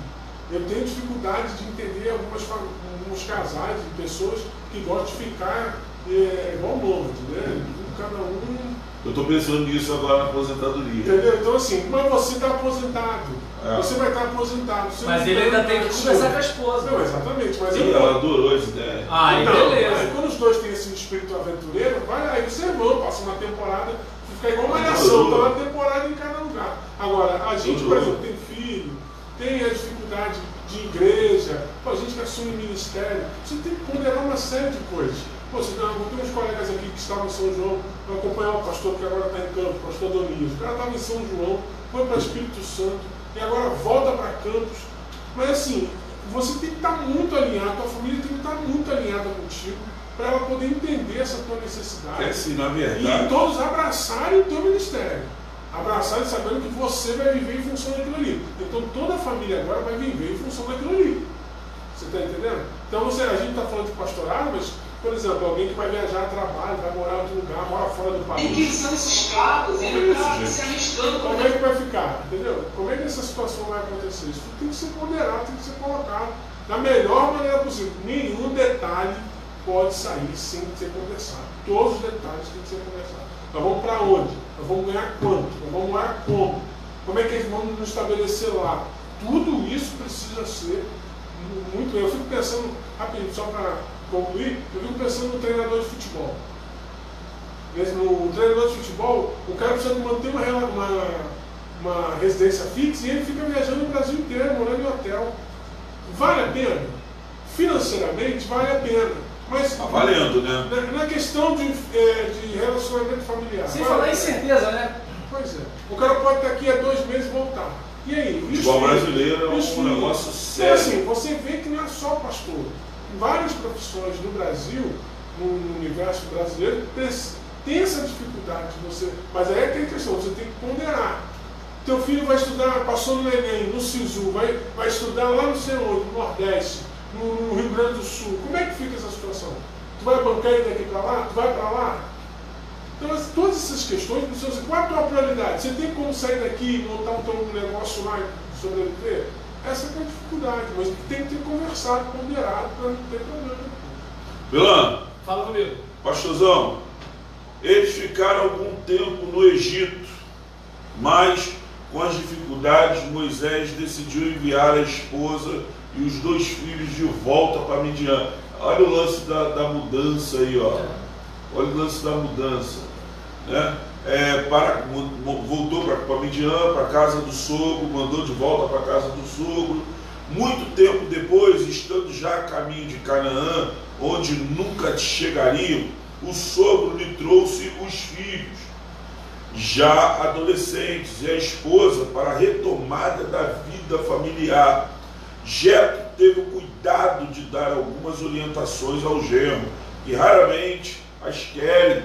Eu tenho dificuldade de entender alguns casais de pessoas que gostam de ficar igual nômade, né? Cada um. Eu estou pensando nisso agora na aposentadoria. Entendeu? Então, assim, mas você está aposentado. Você vai estar aposentado. Mas ele ainda tem que conversar com a esposa. Não, exatamente. Mas ela adorou essa ideia. Beleza. Aí, quando os dois têm esse espírito aventureiro, aí você passa uma temporada, fica igual uma malhação, tá uma temporada em cada lugar. Agora, a gente, por exemplo, tem filho, tem a dificuldade de igreja, a gente que assume ministério, você tem que ponderar uma série de coisas. Eu tenho uns colegas aqui que estavam em São João, eu acompanhava o pastor que agora está em Campos, o pastor Donias. O cara estava em São João, foi para Espírito Santo e agora volta para Campos. Mas assim, você tem que estar muito alinhado, a tua família tem que estar muito alinhada contigo para ela poder entender essa tua necessidade. Assim, na verdade. E todos abraçarem o teu ministério. Abraçarem sabendo que você vai viver em função daquilo ali. Então toda a família agora vai viver em função daquilo ali. Você está entendendo? Então a gente está falando de pastorado, mas, por exemplo, alguém que vai viajar a trabalho, vai morar em outro lugar, mora fora do país. E que são esses escravos, ele está se arriscando. Como é que vai ficar? Entendeu? Como é que essa situação vai acontecer? Isso tem que ser ponderado, tem que ser colocado da melhor maneira possível. Nenhum detalhe pode sair sem ser conversado. Todos os detalhes têm que ser conversados. Nós vamos para onde? Nós vamos ganhar quanto? Nós vamos morar como? Como é que eles vão nos estabelecer lá? Tudo isso precisa ser muito. Eu fico pensando, rapidinho, só para concluir, eu fico pensando no treinador de futebol. No treinador de futebol, o cara precisa manter uma residência fixa e ele fica viajando o Brasil inteiro, morando em hotel. Vale a pena? financeiramente vale a pena. Mas está valendo, né? Na questão de relacionamento familiar. Sem falar em certeza, né? Pois é. O cara pode daqui a 2 meses voltar. E aí? O futebol brasileiro é um negócio sério. Então, assim, você vê que não é só pastor. Várias profissões no Brasil, no universo brasileiro, tem essa dificuldade de você. Mas aí é aquela questão, você tem que ponderar. Teu filho vai estudar, passou no Enem, no SISU, vai estudar lá no centro, no Nordeste, no Rio Grande do Sul. Como é que fica essa situação? Tu vai bancar ele daqui para lá? Tu vai para lá? Então, todas essas questões precisam ser. Qual é a tua prioridade? Você tem como sair daqui e montar um negócio lá e sobreviver? Essa é a dificuldade, mas tem que ter conversado, ponderado, para não ter problema. Belano, fala comigo. Pastorzão, eles ficaram algum tempo no Egito, mas com as dificuldades, Moisés decidiu enviar a esposa e os 2 filhos de volta para Midian. Olha o lance da mudança aí, ó. Olha o lance da mudança, né? Voltou para Midian, para a casa do sogro, mandou de volta para a casa do sogro. Muito tempo depois, estando já a caminho de Canaã, onde nunca chegariam, o sogro lhe trouxe os filhos, já adolescentes, e a esposa para a retomada da vida familiar. Jetro teve o cuidado de dar algumas orientações ao genro, que raramente as querem,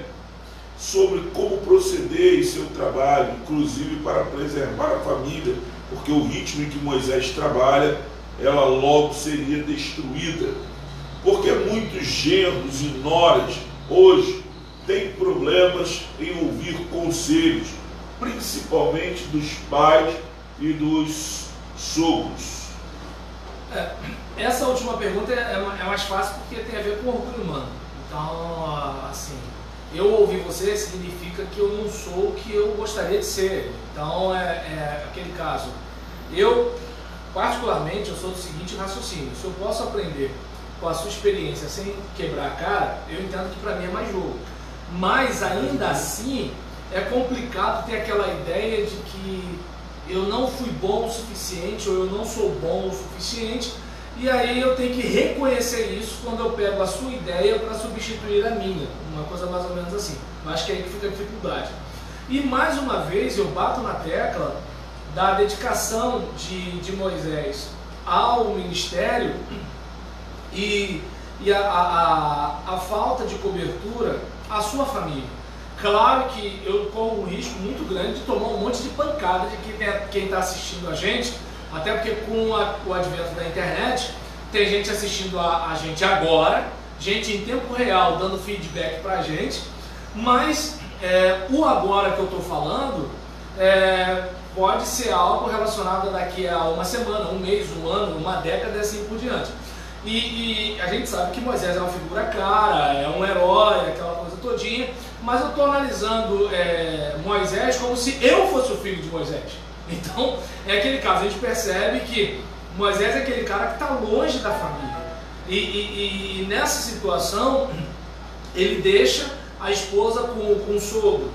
sobre como proceder em seu trabalho, inclusive para preservar a família, porque o ritmo em que Moisés trabalha, ela logo seria destruída. Porque muitos genros e noras hoje têm problemas em ouvir conselhos, principalmente dos pais e dos sogros. Essa última pergunta é mais fácil porque tem a ver com orgulho humano. Então, assim, eu ouvir você significa que eu não sou o que eu gostaria de ser. Então, é aquele caso. Eu, particularmente, eu sou do seguinte raciocínio: se eu posso aprender com a sua experiência sem quebrar a cara, eu entendo que para mim é mais jogo. Mas, ainda assim, é complicado ter aquela ideia de que eu não fui bom o suficiente ou eu não sou bom o suficiente. E aí eu tenho que reconhecer isso quando eu pego a sua ideia para substituir a minha. Uma coisa mais ou menos assim. Eu acho que é aí que fica a dificuldade. E mais uma vez eu bato na tecla da dedicação de Moisés ao ministério e a falta de cobertura à sua família. Claro que eu corro um risco muito grande de tomar um monte de pancada de quem está assistindo a gente, até porque com o advento da internet, tem gente assistindo a gente agora, gente em tempo real dando feedback para a gente, mas o agora que eu estou falando pode ser algo relacionado daqui a uma semana, um mês, um ano, uma década e assim por diante. E a gente sabe que Moisés é uma figura clara, é um herói, aquela coisa todinha, mas eu estou analisando Moisés como se eu fosse o filho de Moisés. Então, é aquele caso, a gente percebe que Moisés é aquele cara que está longe da família. E nessa situação, ele deixa a esposa com o sogro.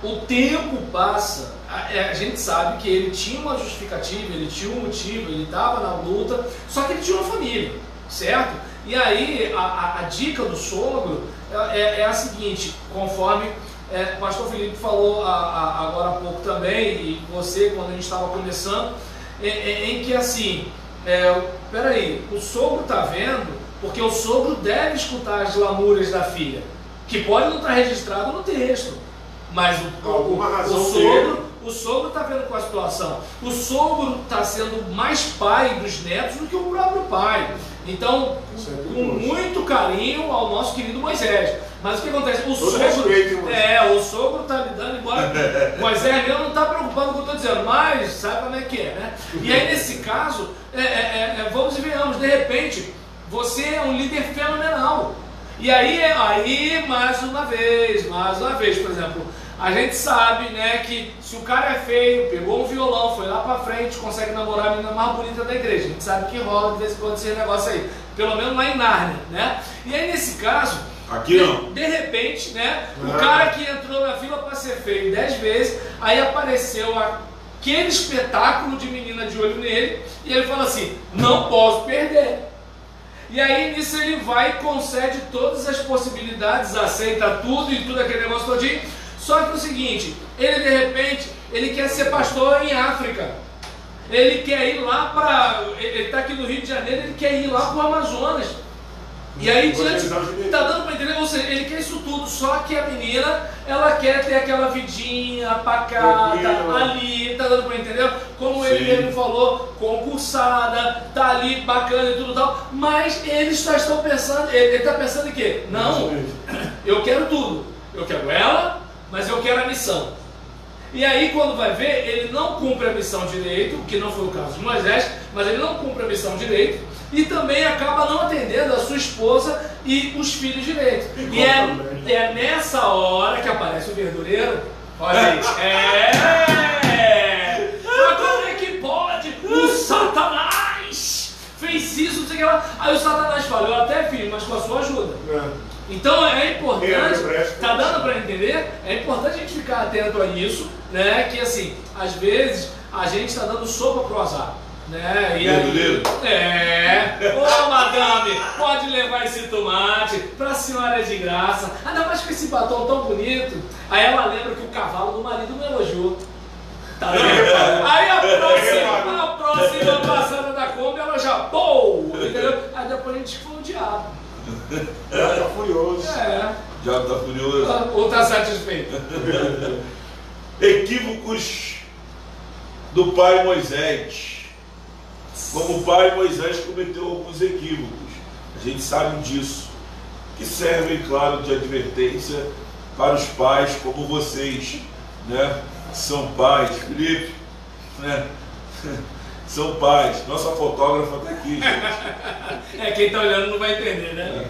O tempo passa, a gente sabe que ele tinha uma justificativa, ele tinha um motivo, ele estava na luta, só que ele tinha uma família, certo? E aí, a dica do sogro é a seguinte, conforme o pastor Felipe falou agora há pouco também, e você, quando a gente estava começando, em que assim, peraí, o sogro está vendo, porque o sogro deve escutar as lamúrias da filha, que pode não estar registrado no texto, mas o sogro está vendo com a situação. O sogro está sendo mais pai dos netos do que o próprio pai. Então, com muito carinho ao nosso querido Moisés. Mas o que acontece? O sogro está lidando, embora Moisés não está preocupado com o que eu estou dizendo, mas sabe como é que é, né? E aí, nesse caso, vamos e venhamos, de repente, você é um líder fenomenal. E aí mais uma vez, por exemplo, a gente sabe, né, que se o cara é feio, pegou um violão, foi lá pra frente, consegue namorar a menina mais bonita da igreja. A gente sabe que rola de vez em quando esse negócio aí, pelo menos lá em Nárnia, né? E aí nesse caso, aqui não. De repente, né, o cara que entrou na fila pra ser feio 10 vezes, aí apareceu aquele espetáculo de menina de olho nele, e ele fala assim, não posso perder. E aí nisso ele vai e concede todas as possibilidades, aceita tudo e tudo aquele negócio todinho. Só que é o seguinte, ele de repente, ele quer ser pastor em África. Ele quer ir lá para... Ele está aqui no Rio de Janeiro, ele quer ir lá para o Amazonas. E aí diante, tá dando para entender, ou seja, ele quer isso tudo, só que a menina, ela quer ter aquela vidinha pacata ali, tá dando para entender? Como ele mesmo falou, concursada, tá ali bacana e tudo tal, mas eles só estão pensando, ele está pensando em quê? Não, eu quero tudo, eu quero ela, mas eu quero a missão. E aí quando vai ver, ele não cumpre a missão direito, que não foi o caso de Moisés, mas ele não cumpre a missão direito, e também acaba não atendendo a sua esposa e os filhos direito. E é nessa hora que aparece o verdureiro. Olha aí. Mas como é que pode? O Satanás fez isso, não sei o que lá. Aí o Satanás fala, eu até fiz, mas com a sua ajuda. Então é importante, tá dando para entender? É importante a gente ficar atento a isso, né? Que assim, às vezes a gente está dando sopa pro azar. Né? E aí, ô madame, pode levar esse tomate, pra senhora é de graça. Ainda mais com esse batom tão bonito. Aí ela lembra que o cavalo do marido não elogiou. Tá vendo? Aí a próxima passada da Kombi ela já, pô, entendeu? Aí depois a gente foi o diabo. Já tá furioso. Já tá furioso. Ou tá satisfeito? Equívocos do pai Moisés. Como o pai Moisés cometeu alguns equívocos, a gente sabe disso, que servem, claro, de advertência para os pais como vocês, né? São pais, Felipe, né? São pais. Nossa fotógrafa está aqui, gente. Quem está olhando não vai entender, né?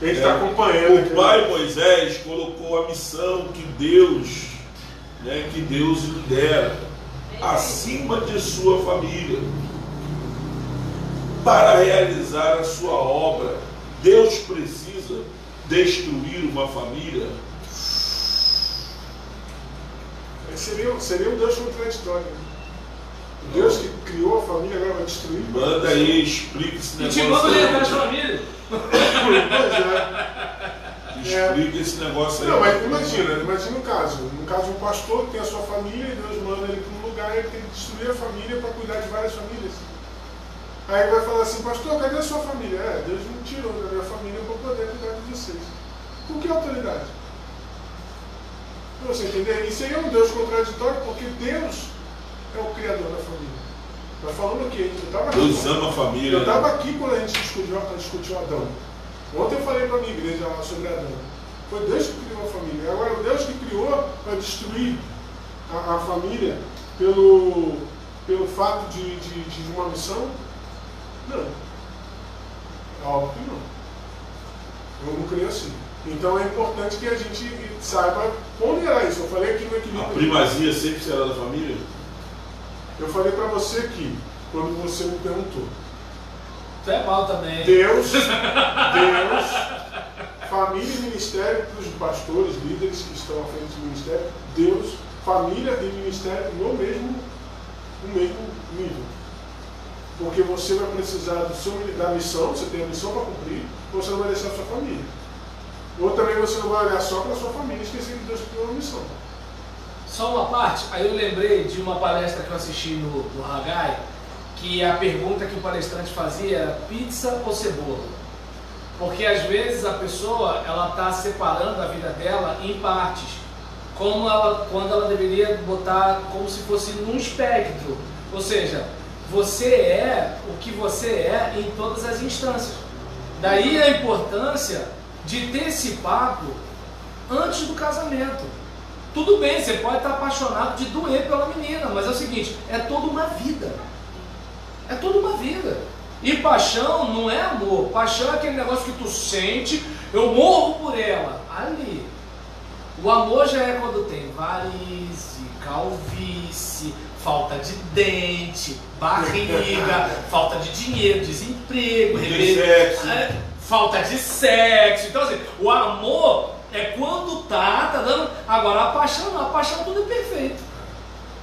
Ele está acompanhando. O pai Moisés colocou a missão que Deus lhe dera acima de sua família. Para realizar a sua obra, Deus precisa destruir uma família? Seria um Deus contraditório. O Deus que criou a família agora vai destruir. Manda aí, explica esse negócio. E te manda orientar as famílias. Explica esse negócio aí. Não, mas imagina um caso. No caso de um pastor que tem a sua família e Deus manda ele para um lugar e ele tem que destruir a família para cuidar de várias famílias. Aí vai falar assim, pastor, cadê a sua família? Deus me tirou da minha família para poder cuidar de vocês. Com que autoridade? Você entender? Isso aí é um Deus contraditório, porque Deus é o criador da família. Nós falamos aqui, Deus ama a família. Eu estava aqui quando a gente discutiu Adão. Ontem eu falei para a minha igreja sobre Adão. Foi Deus que criou a família. Agora, o Deus que criou para destruir a família pelo fato de uma missão? Não. Óbvio que não. Eu não creio assim. Então é importante que a gente saiba ponderar isso. Eu falei aqui no equilíbrio. A primazia sempre será da família? Eu falei para você aqui, quando você me perguntou. Tu é mal também. Deus, família e ministério para os pastores, líderes que estão à frente do ministério, Deus, família e ministério no mesmo nível. Porque você vai precisar da missão, você tem a missão para cumprir, ou você não vai deixar a sua família. Ou também você não vai olhar só para a sua família e esquecer que Deus criou uma missão. Só uma parte, aí eu lembrei de uma palestra que eu assisti no Haggai, que a pergunta que o palestrante fazia era pizza ou cebola? Porque às vezes a pessoa está separando a vida dela em partes, quando ela deveria botar como se fosse num espectro. Ou seja, você é o que você é em todas as instâncias. Daí a importância de ter esse papo antes do casamento. Tudo bem, você pode estar apaixonado de doer pela menina, mas é o seguinte, é toda uma vida. É toda uma vida. E paixão não é amor. Paixão é aquele negócio que tu sente, eu morro por ela. Ali. O amor já é quando tem varize, calvície, falta de dente, barriga, falta de dinheiro, desemprego, falta de sexo. Então assim, o amor é quando tá dando. Agora a paixão não, a paixão tudo é perfeito.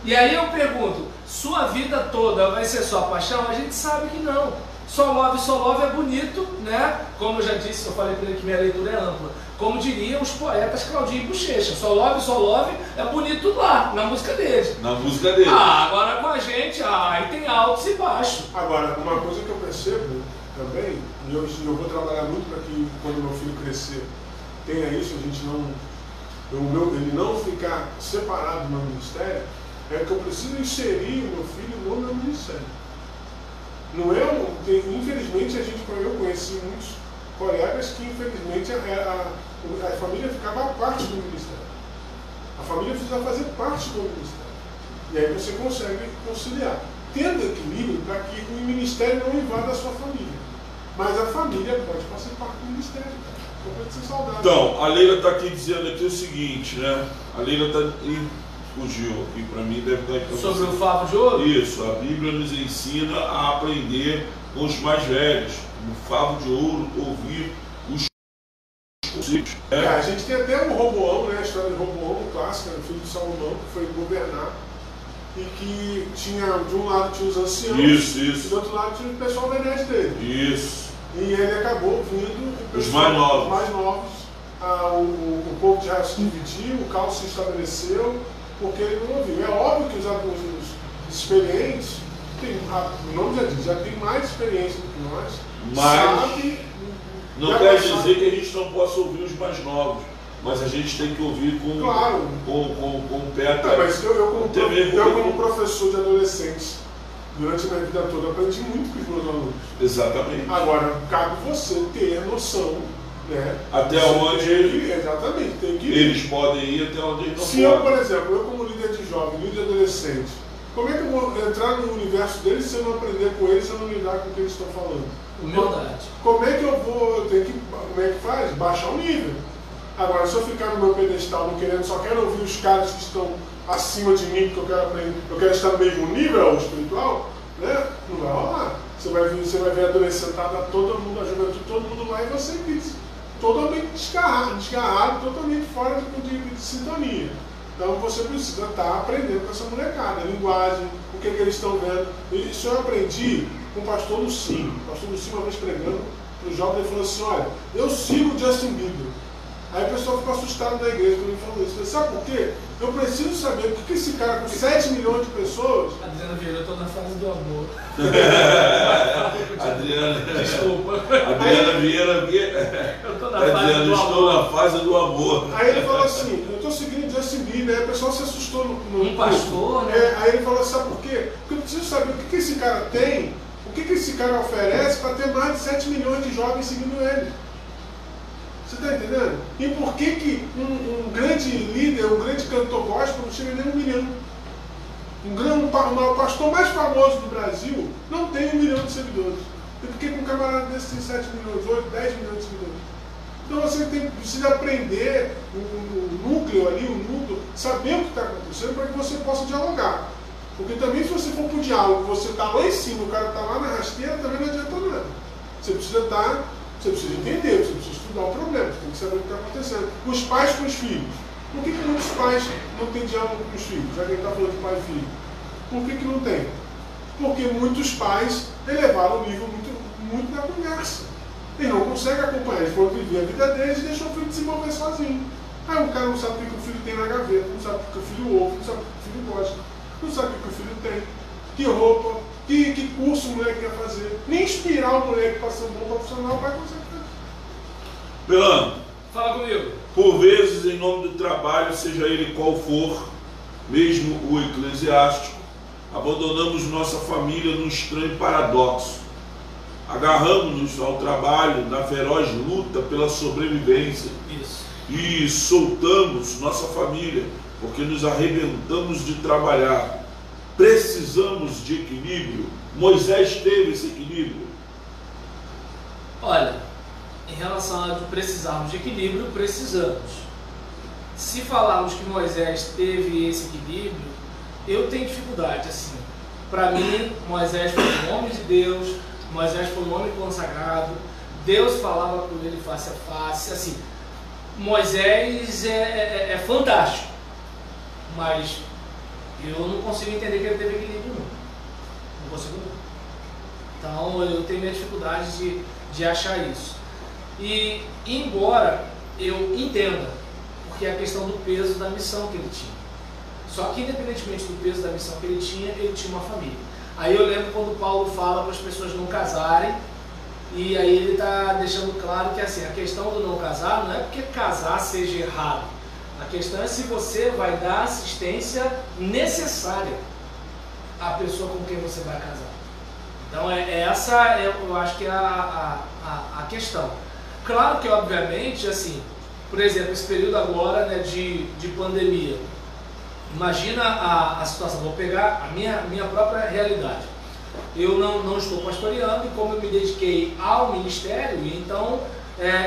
E aí eu pergunto, sua vida toda vai ser só paixão? A gente sabe que não. Só Love é bonito, né? Como eu já disse, eu falei para ele que minha leitura é ampla. Como diriam os poetas Claudinho e Bochecha, Só Love é bonito lá, na música deles. Na música dele. Agora com a gente, aí tem altos e baixos. Agora, uma coisa que eu percebo também, e eu vou trabalhar muito para que quando meu filho crescer tenha isso, a gente ele não ficar separado do meu ministério, é que eu preciso inserir o meu filho no meu ministério. Não é infelizmente eu conheci muitos colegas que infelizmente a família ficava à parte do ministério. A família precisa fazer parte do ministério. E aí você consegue conciliar, tendo equilíbrio para que o ministério não invada a sua família. Mas a família pode fazer parte do ministério, cara. Pode ser saudável. Então, a Leila está aqui dizendo aqui o seguinte, né? A Leila está... fugiu aqui para mim, deve estar aqui. Sobre o favo de ouro? Isso, a Bíblia nos ensina a aprender com os mais velhos. No favo de ouro, ouvir os conselhos. A gente tem até o Roboão, né? A história do Roboão, clássica, o filho de Salomão, que foi governar. E que tinha, de um lado tinha os anciãos, e do outro lado tinha o pessoal velho dele. Isso. E ele acabou vindo os mais novos. O povo já se dividiu, o caos se estabeleceu, porque ele não ouviu. É óbvio que os experientes, o nome já diz, já tem mais experiência do que nós, mas sabe, não quer dizer que a gente não possa ouvir os mais novos. Mas a gente tem que ouvir com o pé atrás. Mas eu como professor de adolescentes, durante a minha vida toda, aprendi muito com os meus alunos. Exatamente. Agora, cabe você ter noção, né? Até onde exatamente, tem que ir. Eles podem ir, até onde eles não podem. Se eu, por exemplo, eu como líder de jovem, líder de adolescente, como é que eu vou entrar no universo deles se eu não aprender com eles, se eu não lidar com o que eles estão falando? Humildade. Como é que eu vou, como é que faz? Baixar o nível. Agora, se eu ficar no meu pedestal não querendo, só quero ouvir os caras que estão acima de mim, porque eu quero aprender, eu quero estar no mesmo nível espiritual, né? Não vai rolar. Você vai ver a adolescentada, todo mundo, a juventude, todo mundo lá, e você diz, totalmente desgarrado, totalmente fora de sintonia. Então você precisa estar aprendendo com essa molecada, a linguagem, o que eles estão vendo. Isso eu aprendi com o pastor Lucinho. O pastor Lucinho, uma vez pregando para os jovens, ele falou assim: olha, eu sigo o Justin Bieber. Aí o pessoal ficou assustado na igreja quando ele falou isso. Eu falei, sabe por quê? Eu preciso saber por que esse cara com 7 milhões de pessoas... Adriana Vieira, eu estou na fase do amor. Adriana... Desculpa. Adriana Vieira... Eu estou na fase do amor. Estou na fase do amor. Aí ele falou assim, eu estou seguindo o Justin Bieber. Aí o pessoal se assustou no pastor, né? Aí ele falou, sabe por quê? Porque eu preciso saber o que esse cara tem, o que esse cara oferece para ter mais de 7 milhões de jovens seguindo ele. Você está entendendo? E por que um grande líder, um grande cantor gospel não chega nem a 1 milhão? O pastor mais famoso do Brasil não tem 1 milhão de seguidores. E por que um camarada desse tem 7 milhões, 8, 10 milhões de seguidores? Então você precisa aprender o núcleo ali, saber o que está acontecendo para que você possa dialogar. Porque também se você for para o diálogo, você está lá em cima, o cara está lá na rasteira, também não adianta nada. Você precisa entender, você precisa estudar o problema, você tem que saber o que está acontecendo. Os pais com os filhos. Por que muitos pais não têm diálogo com os filhos? Já que a gente está falando de pai e filho. Por que não tem? Porque muitos pais elevaram o nível muito na conversa. Eles não conseguem acompanhar, eles foram viver a vida deles e deixam o filho desenvolver sozinho. Aí o cara não sabe o que o filho tem na gaveta, não sabe o que o filho ouve, não sabe o que o filho gosta, não sabe o que o filho tem, que roupa, que curso o moleque quer fazer. Nem inspirar o moleque para ser um bom profissional, o pai consegue fazer. Belano, fala comigo. Por vezes, em nome do trabalho, seja ele qual for, mesmo o eclesiástico, abandonamos nossa família num estranho paradoxo. Agarramos-nos ao trabalho na feroz luta pela sobrevivência. Isso. E soltamos nossa família porque nos arrebentamos de trabalhar. Precisamos de equilíbrio. Moisés teve esse equilíbrio. Olha, em relação a precisarmos de equilíbrio, precisamos. Se falarmos que Moisés teve esse equilíbrio, eu tenho dificuldade, assim. Para mim, Moisés foi um homem de Deus, Moisés foi um homem consagrado, Deus falava com ele face a face, assim. Moisés é fantástico, mas eu não consigo entender que ele teve equilíbrio, não. Não consigo, não. Então eu tenho minha dificuldade de achar isso. E embora eu entenda, porque é a questão do peso da missão que ele tinha. Só que independentemente do peso da missão que ele tinha uma família. Aí eu lembro quando Paulo fala para as pessoas não casarem, e aí ele está deixando claro que assim, a questão do não casar não é porque casar seja errado. A questão é se você vai dar assistência necessária à pessoa com quem você vai casar. Então eu acho que é a questão. Claro que obviamente, assim, por exemplo, esse período agora, né, de pandemia, imagina a situação, vou pegar a minha própria realidade. Eu não estou pastoreando e como eu me dediquei ao ministério, então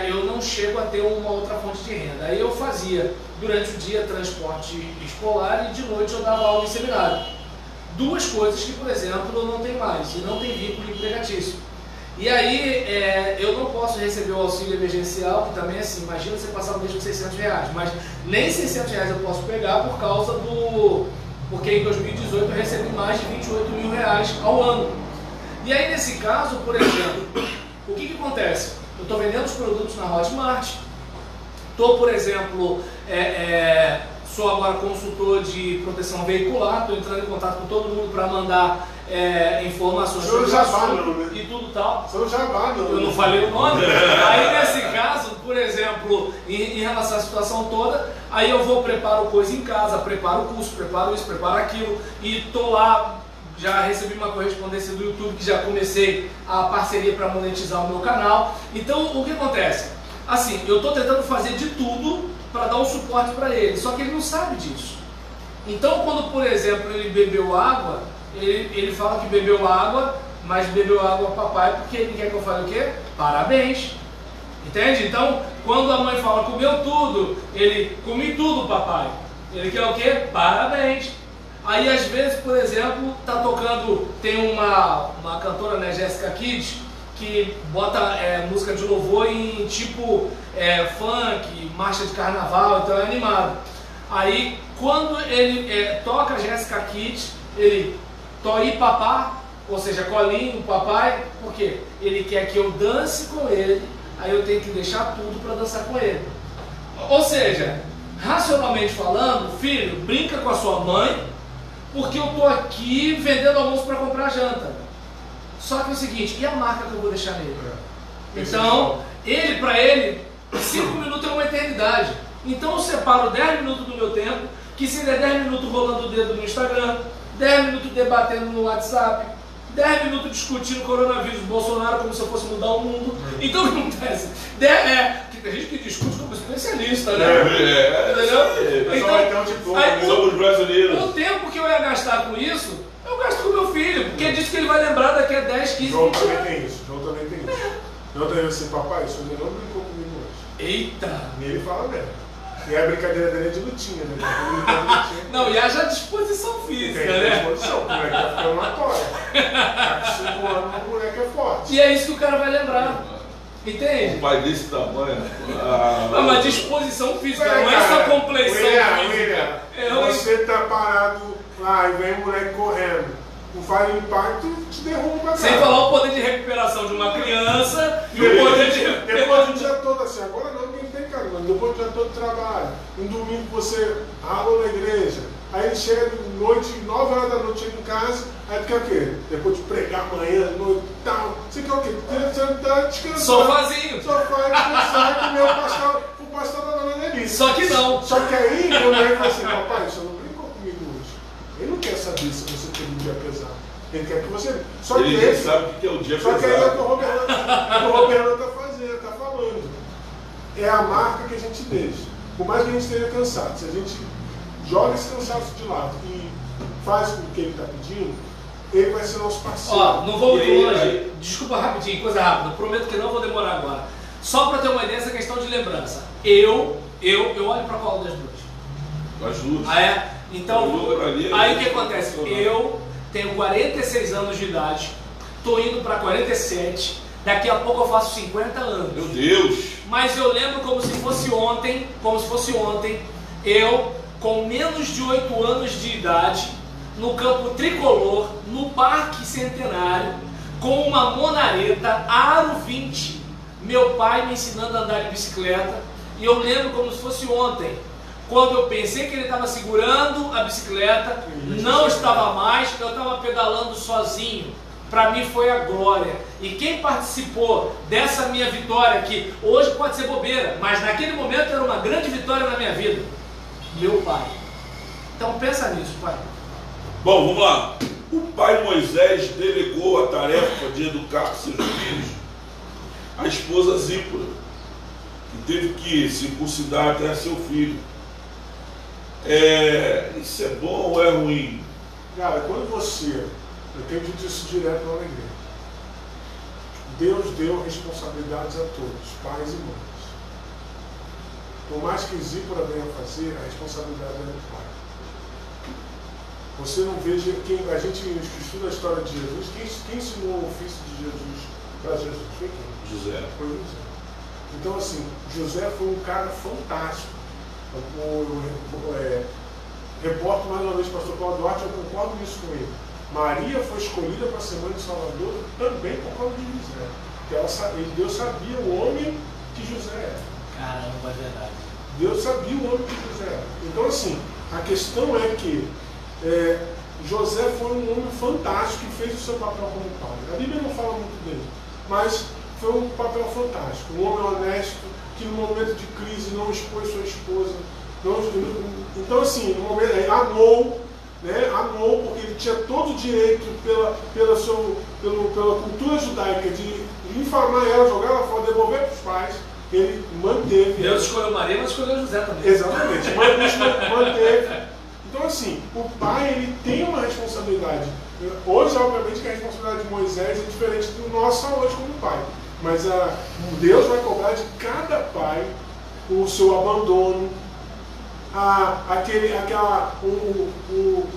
eu não chego a ter uma outra fonte de renda. Aí eu fazia durante o dia transporte escolar e de noite eu dava aula em seminário. Duas coisas que, por exemplo, eu não tenho mais e não tem vínculo empregatício. E aí eu não posso receber o auxílio emergencial, que também é assim, imagina você passar o mês com R$600, mas nem R$600 eu posso pegar por causa porque em 2018 eu recebi mais de R$28 mil ao ano. E aí nesse caso, por exemplo, o que acontece? Eu estou vendendo os produtos na Hotmart, estou, por exemplo, sou agora consultor de proteção veicular, estou entrando em contato com todo mundo para mandar informações sobre o assunto e tudo tal. Eu não falei o nome. Aí nesse caso, por exemplo, em relação à situação toda, aí eu vou, preparo coisa em casa, preparo o curso, preparo isso, preparo aquilo, e estou lá, já recebi uma correspondência do YouTube que já comecei a parceria para monetizar o meu canal. Então o que acontece? Assim, eu estou tentando fazer de tudo para dar um suporte para ele, só que ele não sabe disso. Então quando, por exemplo, ele bebeu água, ele fala que bebeu água, mas bebeu água papai porque ele quer que eu fale o quê? Parabéns. Entende? Então, quando a mãe fala comeu tudo, ele comi tudo papai. Ele quer o quê? Parabéns. Aí às vezes, por exemplo, tá tocando, tem uma cantora, né, Jéssica Kids, que bota música de louvor em tipo funk, marcha de carnaval, então é animado. Aí quando ele toca Jéssica Kids, ele toi papá, ou seja, colinho, papai, por quê? Ele quer que eu dance com ele, aí eu tenho que deixar tudo para dançar com ele. Ou seja, racionalmente falando, filho, brinca com a sua mãe, porque eu estou aqui vendendo almoço para comprar janta. Só que é o seguinte, e a marca que eu vou deixar nele? Então, para ele, 5 minutos é uma eternidade. Então eu separo 10 minutos do meu tempo, que seria 10 minutos rolando o dedo no Instagram, 10 minutos debatendo no WhatsApp, 10 minutos discutindo coronavírus, Bolsonaro como se eu fosse mudar o mundo. Então o que acontece? Tem gente que discute como especialista, né? Entendeu? Então, aí, somos brasileiros. O tempo que eu ia gastar com isso, eu gasto com meu filho, porque diz que ele vai lembrar daqui a 10, 15, 20 João anos. também tem isso. João também assim, papai, o senhor não brincou comigo hoje. Eita! E ele fala mesmo. E a brincadeira dele é de lutinha, né? Não, e haja disposição física, tem né? disposição, o moleque vai ficar uma tora. Tá com 5 anos, o moleque é forte. E é isso que o cara vai lembrar. Entende? Um pai desse tamanho. Não, mas disposição física, não é só compleição física. Você tá parado lá e vem o moleque correndo. Não faz impacto, te derruba. Sem falar o poder de recuperação de uma criança e o poder de... Depois do dia todo assim, agora não, ninguém tem cara, mas depois do dia todo trabalho. Um domingo você ralou na igreja, aí ele chega de noite, 9 horas da noite, chega em casa, aí tu quer o quê? Depois de pregar amanhã, noite e tal, você quer o quê? Você tá descansando. Sofazinho. Sofá, descansar, comer o pastor da dona Nelly. Só que não. Só que aí o moleque fala assim, papai, você não brincou comigo hoje. Ele não quer saber se você teve um dia pesado. Ele quer que você... Só que ele sabe o que é o dia pesado. Só que aí é o que o Roberto está fazendo, está falando. É a marca que a gente deixa. Por mais que a gente esteja cansado, se a gente joga esse cansaço de lado e faz o que ele está pedindo, ele vai ser nosso parceiro. Ó, não vou muito longe. Desculpa rapidinho, coisa rápida. Prometo que não vou demorar agora. Só para ter uma ideia, essa questão de lembrança. Eu olho para qual das duas? As duas. Ah, é? Então, aí o que acontece? Eu tenho 46 anos de idade, estou indo para 47, daqui a pouco eu faço 50 anos. Meu Deus! Mas eu lembro como se fosse ontem, eu, com menos de 8 anos de idade, no campo tricolor, no Parque Centenário, com uma monareta aro 20, meu pai me ensinando a andar de bicicleta, e eu lembro como se fosse ontem, quando eu pensei que ele estava segurando a bicicleta, não estava mais, eu estava pedalando sozinho. Para mim foi a glória. E quem participou dessa minha vitória, que hoje pode ser bobeira, mas naquele momento era uma grande vitória na minha vida, meu pai. Então pensa nisso, pai. Bom, vamos lá. O pai Moisés delegou a tarefa de educar seus filhos à esposa Zípora, que teve que circuncidar até seu filho. Isso é bom ou é ruim? Cara, quando você... Eu tenho dito isso direto lá na igreja. Deus deu responsabilidades a todos, pais e mães. Por mais que Zípora venha fazer, a responsabilidade é do pai. Você não veja a gente estuda a história de Jesus. Quem ensinou o ofício de Jesus para Jesus? Foi quem? José. Foi José. Então, assim, José foi um cara fantástico. Reporto mais uma vez o pastor Paulo Duarte, eu concordo nisso com ele. Maria foi escolhida para ser mãe de Salvador também por causa de José. Porque Deus sabia o homem que José era. Caramba, é verdade. Deus sabia o homem que José era. Então, assim, a questão é que José foi um homem fantástico que fez o seu papel como pai. A Bíblia não fala muito dele, mas foi um papel fantástico. Um homem honesto, que no momento de crise não expôs sua esposa. Então, assim, no momento, amou, porque ele tinha todo o direito pela cultura judaica de infamar ela, jogar ela fora, devolver para os pais. Ele manteve. Deus escolheu Maria, mas escolheu José também. Exatamente, manteve. Então, assim, o pai ele tem uma responsabilidade. Hoje, obviamente, que a responsabilidade de Moisés é diferente do nosso hoje como pai. Mas Deus vai cobrar de cada pai o seu abandono.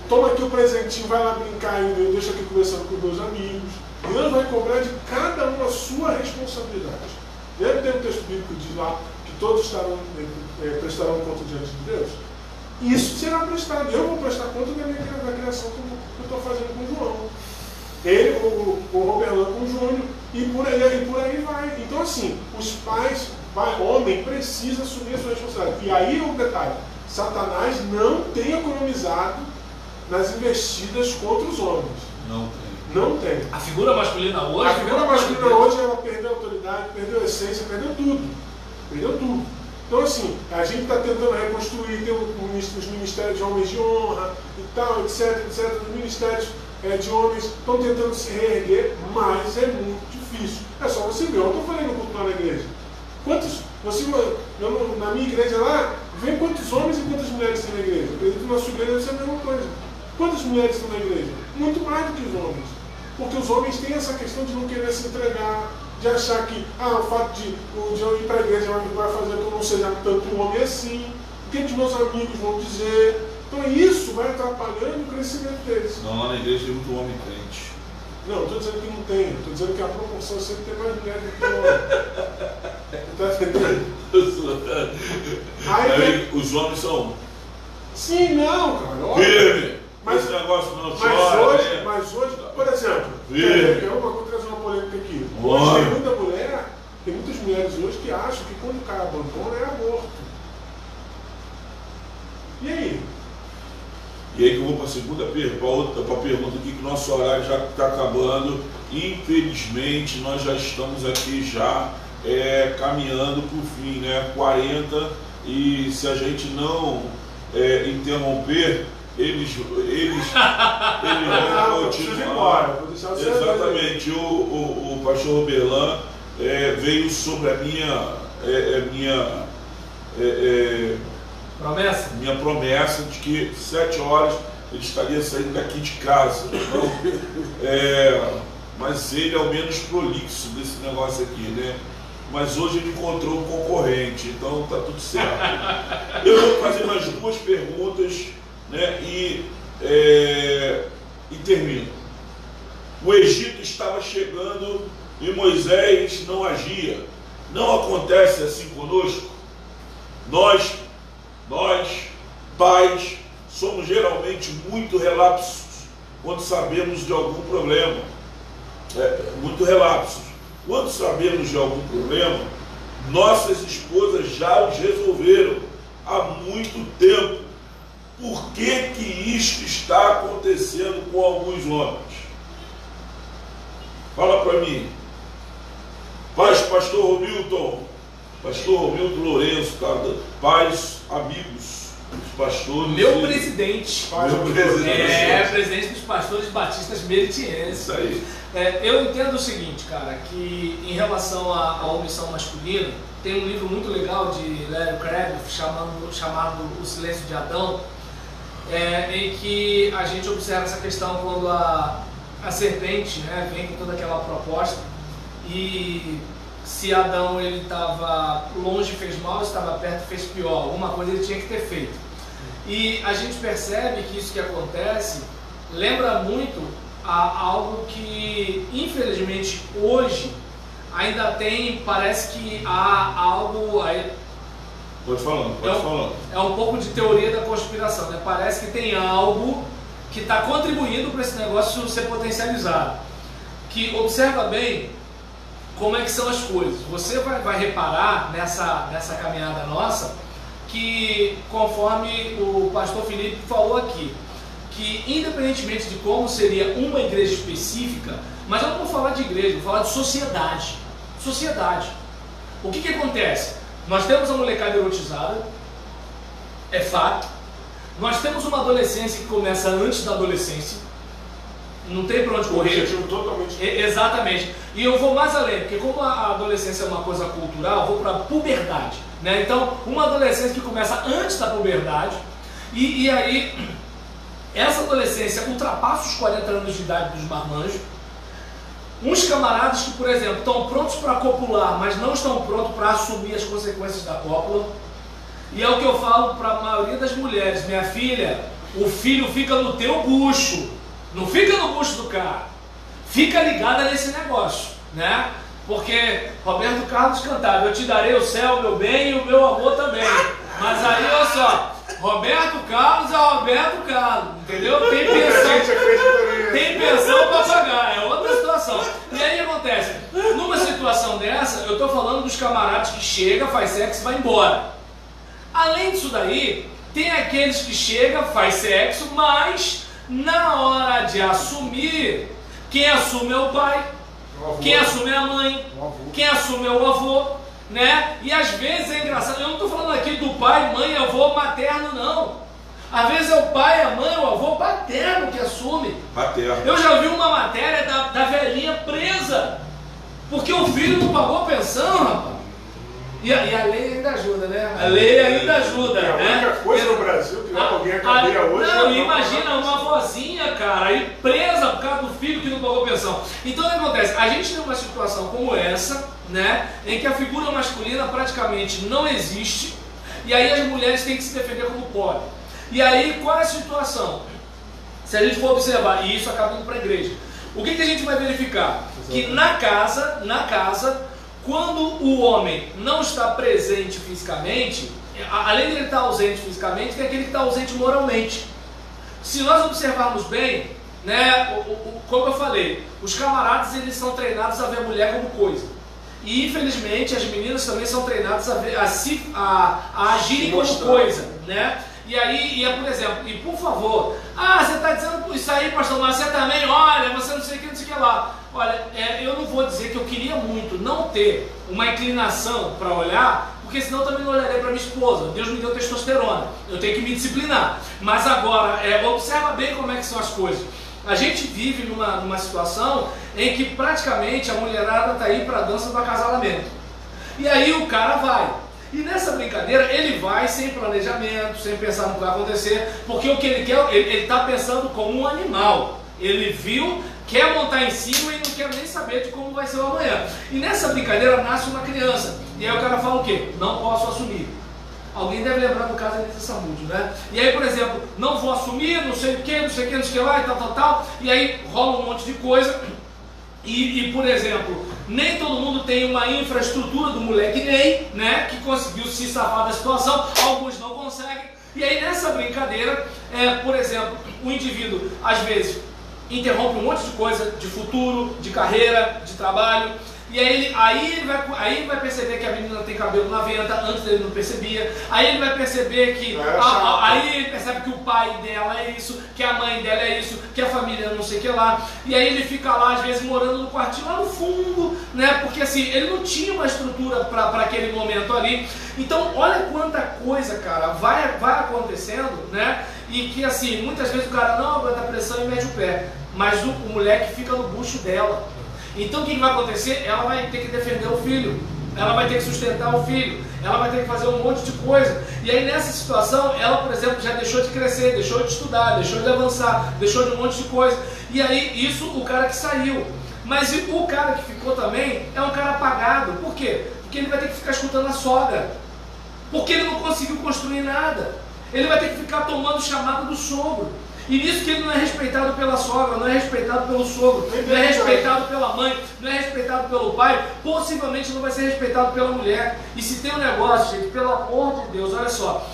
Toma aqui o presentinho, vai lá brincar ainda, eu deixo aqui conversando com meus amigos. Deus vai cobrar de cada um a sua responsabilidade. Lembra que tem um texto bíblico que diz lá que todos prestarão conta diante de Deus? Isso será prestado. Eu vou prestar conta da criação que eu estou fazendo com o João. Ele, o Roberlan com o Júnior, e por aí vai. Então, assim, os pais, homem, precisa assumir a sua responsabilidade. E aí o detalhe. Satanás não tem economizado nas investidas contra os homens. Não tem. A figura masculina hoje... A figura masculina hoje, ela perdeu a autoridade, perdeu a essência, perdeu tudo. Então, assim, a gente está tentando reconstruir, tem os ministérios de homens de honra e tal, etc. Os ministérios de homens estão tentando se reerguer, mas é muito difícil. É só você ver. Eu estou falando culto lá na igreja. Na minha igreja lá, vem quantos homens e quantas mulheres tem na igreja? Eu acredito que na sua igreja deve ser a mesma coisa. Quantas mulheres estão na igreja? Muito mais do que os homens. Porque os homens têm essa questão de não querer se entregar, de achar que o fato de eu ir para a igreja vai fazer que eu não seja tanto um homem assim, o que os meus amigos vão dizer. Então isso vai atrapalhando o crescimento deles. Não, lá na igreja tem muito homem crente. Não, estou dizendo que não tem, estou dizendo que a proporção sempre tem mais mulher do que homem. Está entendendo? Aí os homens são... Sim, não, cara. Óbvio. Mas esse negócio não mas hoje, por exemplo, vou trazer uma polêmica aqui. Hoje tem muita mulher, tem muitas mulheres hoje que acham que quando o cara abandona é aborto. E aí? E aí que eu vou para a segunda pergunta, para a pergunta aqui, que nosso horário já está acabando. Infelizmente, nós já estamos aqui caminhando para o fim, né? 40, e se a gente não interromper, eles vão continuar. Exatamente. O pastor Roberlan veio sobre a minha promessa de que 7 horas ele estaria saindo daqui de casa. Então, mas ele é o menos prolixo desse negócio aqui, né? Mas hoje ele encontrou um concorrente, então tá tudo certo. Eu vou fazer mais 2 perguntas, né? E termino. O Egito estava chegando e Moisés não agia. Não acontece assim conosco? Nós, pais, somos geralmente muito relapsos quando sabemos de algum problema. muito relapsos. Quando sabemos de algum problema, nossas esposas já os resolveram há muito tempo. Por que que isto está acontecendo com alguns homens? Fala para mim. Pastor Romilton Lourenço, tá? Paz, amigos, os pastores. Meu presidente. Presidente dos pastores batistas meritienses. Isso aí. Eu entendo o seguinte, cara, que em relação à omissão masculina, tem um livro muito legal de Larry Crabb chamado O Silêncio de Adão, em que a gente observa essa questão quando a serpente, né, vem com toda aquela proposta, e se Adão ele estava longe fez mal, estava perto fez pior, alguma coisa ele tinha que ter feito. E a gente percebe que isso que acontece lembra muito a algo que infelizmente hoje ainda tem, parece que há algo aí. Pode falar. É um pouco de teoria da conspiração, né? Parece que tem algo que está contribuindo para esse negócio ser potencializado. Que observa bem como é que são as coisas. Você vai reparar nessa caminhada nossa que, conforme o pastor Felipe falou aqui, que independentemente de como seria uma igreja específica, mas eu não vou falar de igreja, vou falar de sociedade. Sociedade. O que acontece? Nós temos a molecada erotizada, é fato. Nós temos uma adolescência que começa antes da adolescência, não tem para onde correr. Totalmente. Exatamente. E eu vou mais além, porque como a adolescência é uma coisa cultural, eu vou para a puberdade, né? Então, uma adolescência que começa antes da puberdade, e aí essa adolescência ultrapassa os 40 anos de idade dos marmanjos. Uns camaradas que, por exemplo, estão prontos para copular, mas não estão prontos para assumir as consequências da cópula. E é o que eu falo para a maioria das mulheres: minha filha, o filho fica no teu bucho, não fica no bucho do cara. Fica ligada nesse negócio, né? Porque Roberto Carlos cantava: eu te darei o céu, meu bem, e o meu amor também. Mas aí, olha só, Roberto Carlos é Roberto Carlos, entendeu? Tem pensão para pagar, é outra situação. E aí o que acontece? Numa situação dessa, eu estou falando dos camaradas que chega, faz sexo e vai embora. Além disso daí, tem aqueles que chega, faz sexo, mas na hora de assumir, quem assume é o pai, quem assume é a mãe, quem assume é o avô, né? E às vezes é engraçado, eu não estou falando aqui do pai, mãe, avô materno, não. Às vezes é o pai, a mãe, o avô paterno que assume. Paterno. Eu já vi uma matéria da velhinha presa, porque o filho não pagou a pensão, rapaz. E a lei ainda ajuda, né? A lei ainda ajuda, é a né? única coisa no Brasil que leva alguém a cadeia hoje. Não, imagina uma vozinha, cara, aí presa por causa do filho que não pagou pensão. Então o que acontece? A gente tem uma situação como essa, né? Em que a figura masculina praticamente não existe, e aí as mulheres têm que se defender como podem. E aí qual é a situação? Se a gente for observar, e isso acaba indo para a igreja, o que a gente vai verificar? Que na casa, quando o homem não está presente fisicamente, além de ele estar ausente fisicamente, tem aquele que está ausente moralmente. Se nós observarmos bem, né, como eu falei, os camaradas eles são treinados a ver a mulher como coisa. E infelizmente as meninas também são treinadas a agirem como coisa, né? E aí, por exemplo, e por favor, você está dizendo isso aí, pastor, mas você também, olha, você não sei o que, não sei o que lá. Olha, eu não vou dizer que eu queria muito não ter uma inclinação para olhar, porque senão eu também não olharei para minha esposa. Deus me deu testosterona, eu tenho que me disciplinar. Mas agora, observa bem como é que são as coisas. A gente vive numa situação em que praticamente a mulherada está aí para a dança do acasalamento. E aí o cara vai. E nessa brincadeira ele vai sem planejamento, sem pensar no que vai acontecer, porque o que ele quer, ele está pensando como um animal. Ele viu, quer montar em cima e não quer nem saber de como vai ser o amanhã. E nessa brincadeira nasce uma criança. E aí o cara fala o quê? Não posso assumir. Alguém deve lembrar do caso da Elisa Samúdio, né? E aí, por exemplo, não vou assumir, não sei o que, não sei o que, não sei o que lá, e tal. E aí rola um monte de coisa. E, por exemplo, nem todo mundo tem uma infraestrutura do moleque Ney, né? Que conseguiu se safar da situação, alguns não conseguem. E aí nessa brincadeira, por exemplo, o indivíduo, às vezes, interrompe um monte de coisa, de futuro, de carreira, de trabalho. E aí ele vai perceber que a menina tem cabelo na venta, antes ele não percebia. Aí ele vai perceber que... aí ele percebe que o pai dela é isso, que a mãe dela é isso, que a família não sei o que lá. E aí ele fica lá, às vezes, morando no quartinho lá no fundo, né? Porque assim, ele não tinha uma estrutura para aquele momento ali. Então, olha quanta coisa, cara, vai acontecendo, né? E que assim, muitas vezes o cara não aguenta a pressão e mete o pé. Mas o moleque fica no bucho dela. Então o que vai acontecer? Ela vai ter que defender o filho, ela vai ter que sustentar o filho, ela vai ter que fazer um monte de coisa. E aí nessa situação, ela, por exemplo, já deixou de crescer, deixou de estudar, deixou de avançar, deixou de um monte de coisa. E aí isso o cara que saiu. Mas o cara que ficou também é um cara apagado. Por quê? Porque ele vai ter que ficar escutando a sogra. Porque ele não conseguiu construir nada. Ele vai ter que ficar tomando chamada do sogro. E nisso que ele não é respeitado pela sogra, não é respeitado pelo sogro, não é respeitado pela mãe, não é respeitado pelo pai, possivelmente não vai ser respeitado pela mulher. E se tem um negócio, gente, pelo amor de Deus, olha só,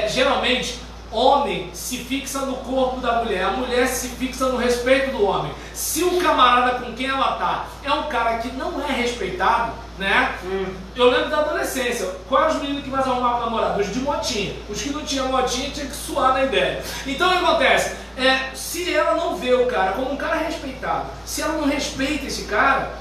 geralmente homem se fixa no corpo da mulher, a mulher se fixa no respeito do homem. Se o camarada com quem ela tá é um cara que não é respeitado, né? Eu lembro da adolescência, quais os meninos que mais arrumavam namorado? Os de motinha. Os que não tinham motinha tinha que suar na ideia. Então o que acontece? Se ela não vê o cara como um cara respeitado, se ela não respeita esse cara,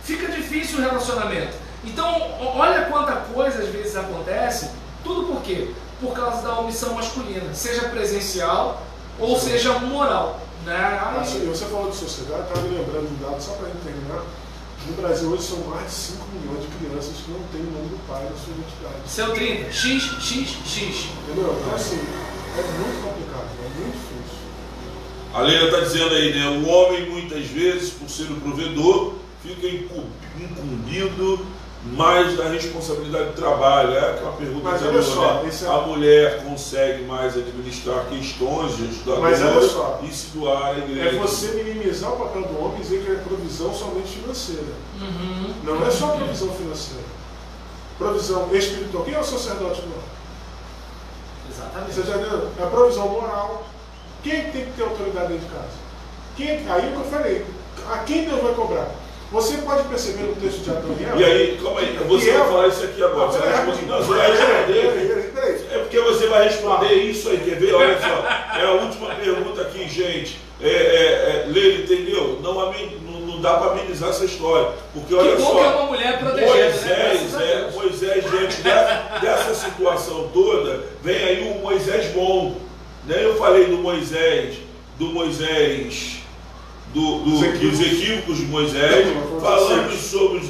fica difícil o relacionamento. Então olha quanta coisa às vezes acontece, tudo por quê? Por causa da omissão masculina, seja presencial ou seja moral, né? Você falou de sociedade, estava me lembrando de um dado, só para a gente terminar. No Brasil hoje são mais de 5 milhões de crianças que não têm o nome do pai na sua identidade. Seu 30, XXX. Entendeu? Então assim, é muito complicado, é muito difícil. A Leila está dizendo aí, né? O homem muitas vezes, por ser o provedor, fica incumbido mais da responsabilidade do trabalho. É aquela pergunta. Mas olha só, né? A mulher consegue mais administrar questões de e se doar à igreja. É você minimizar o papel do homem e dizer que é provisão somente financeira. Não é só provisão financeira. Provisão espiritual. Quem é o sacerdote moral? Exatamente. Você já viu? É a provisão moral. Quem tem que ter autoridade dentro de casa? Aí o que eu falei, a quem Deus vai cobrar? Você pode perceber no texto de Adão e Eva. E aí, calma aí, você vai falar isso aqui agora. Você vai responder. É porque você vai responder isso aí, quer ver? Olha só, é a última pergunta aqui, gente. Leila, entendeu? Não dá para amenizar essa história. Porque olha só. Que é uma mulher protegida, Moisés, diante dessa situação toda, vem aí o Moisés bom. Né? Eu falei do Moisés. Dos equívocos de Moisés, falando sobre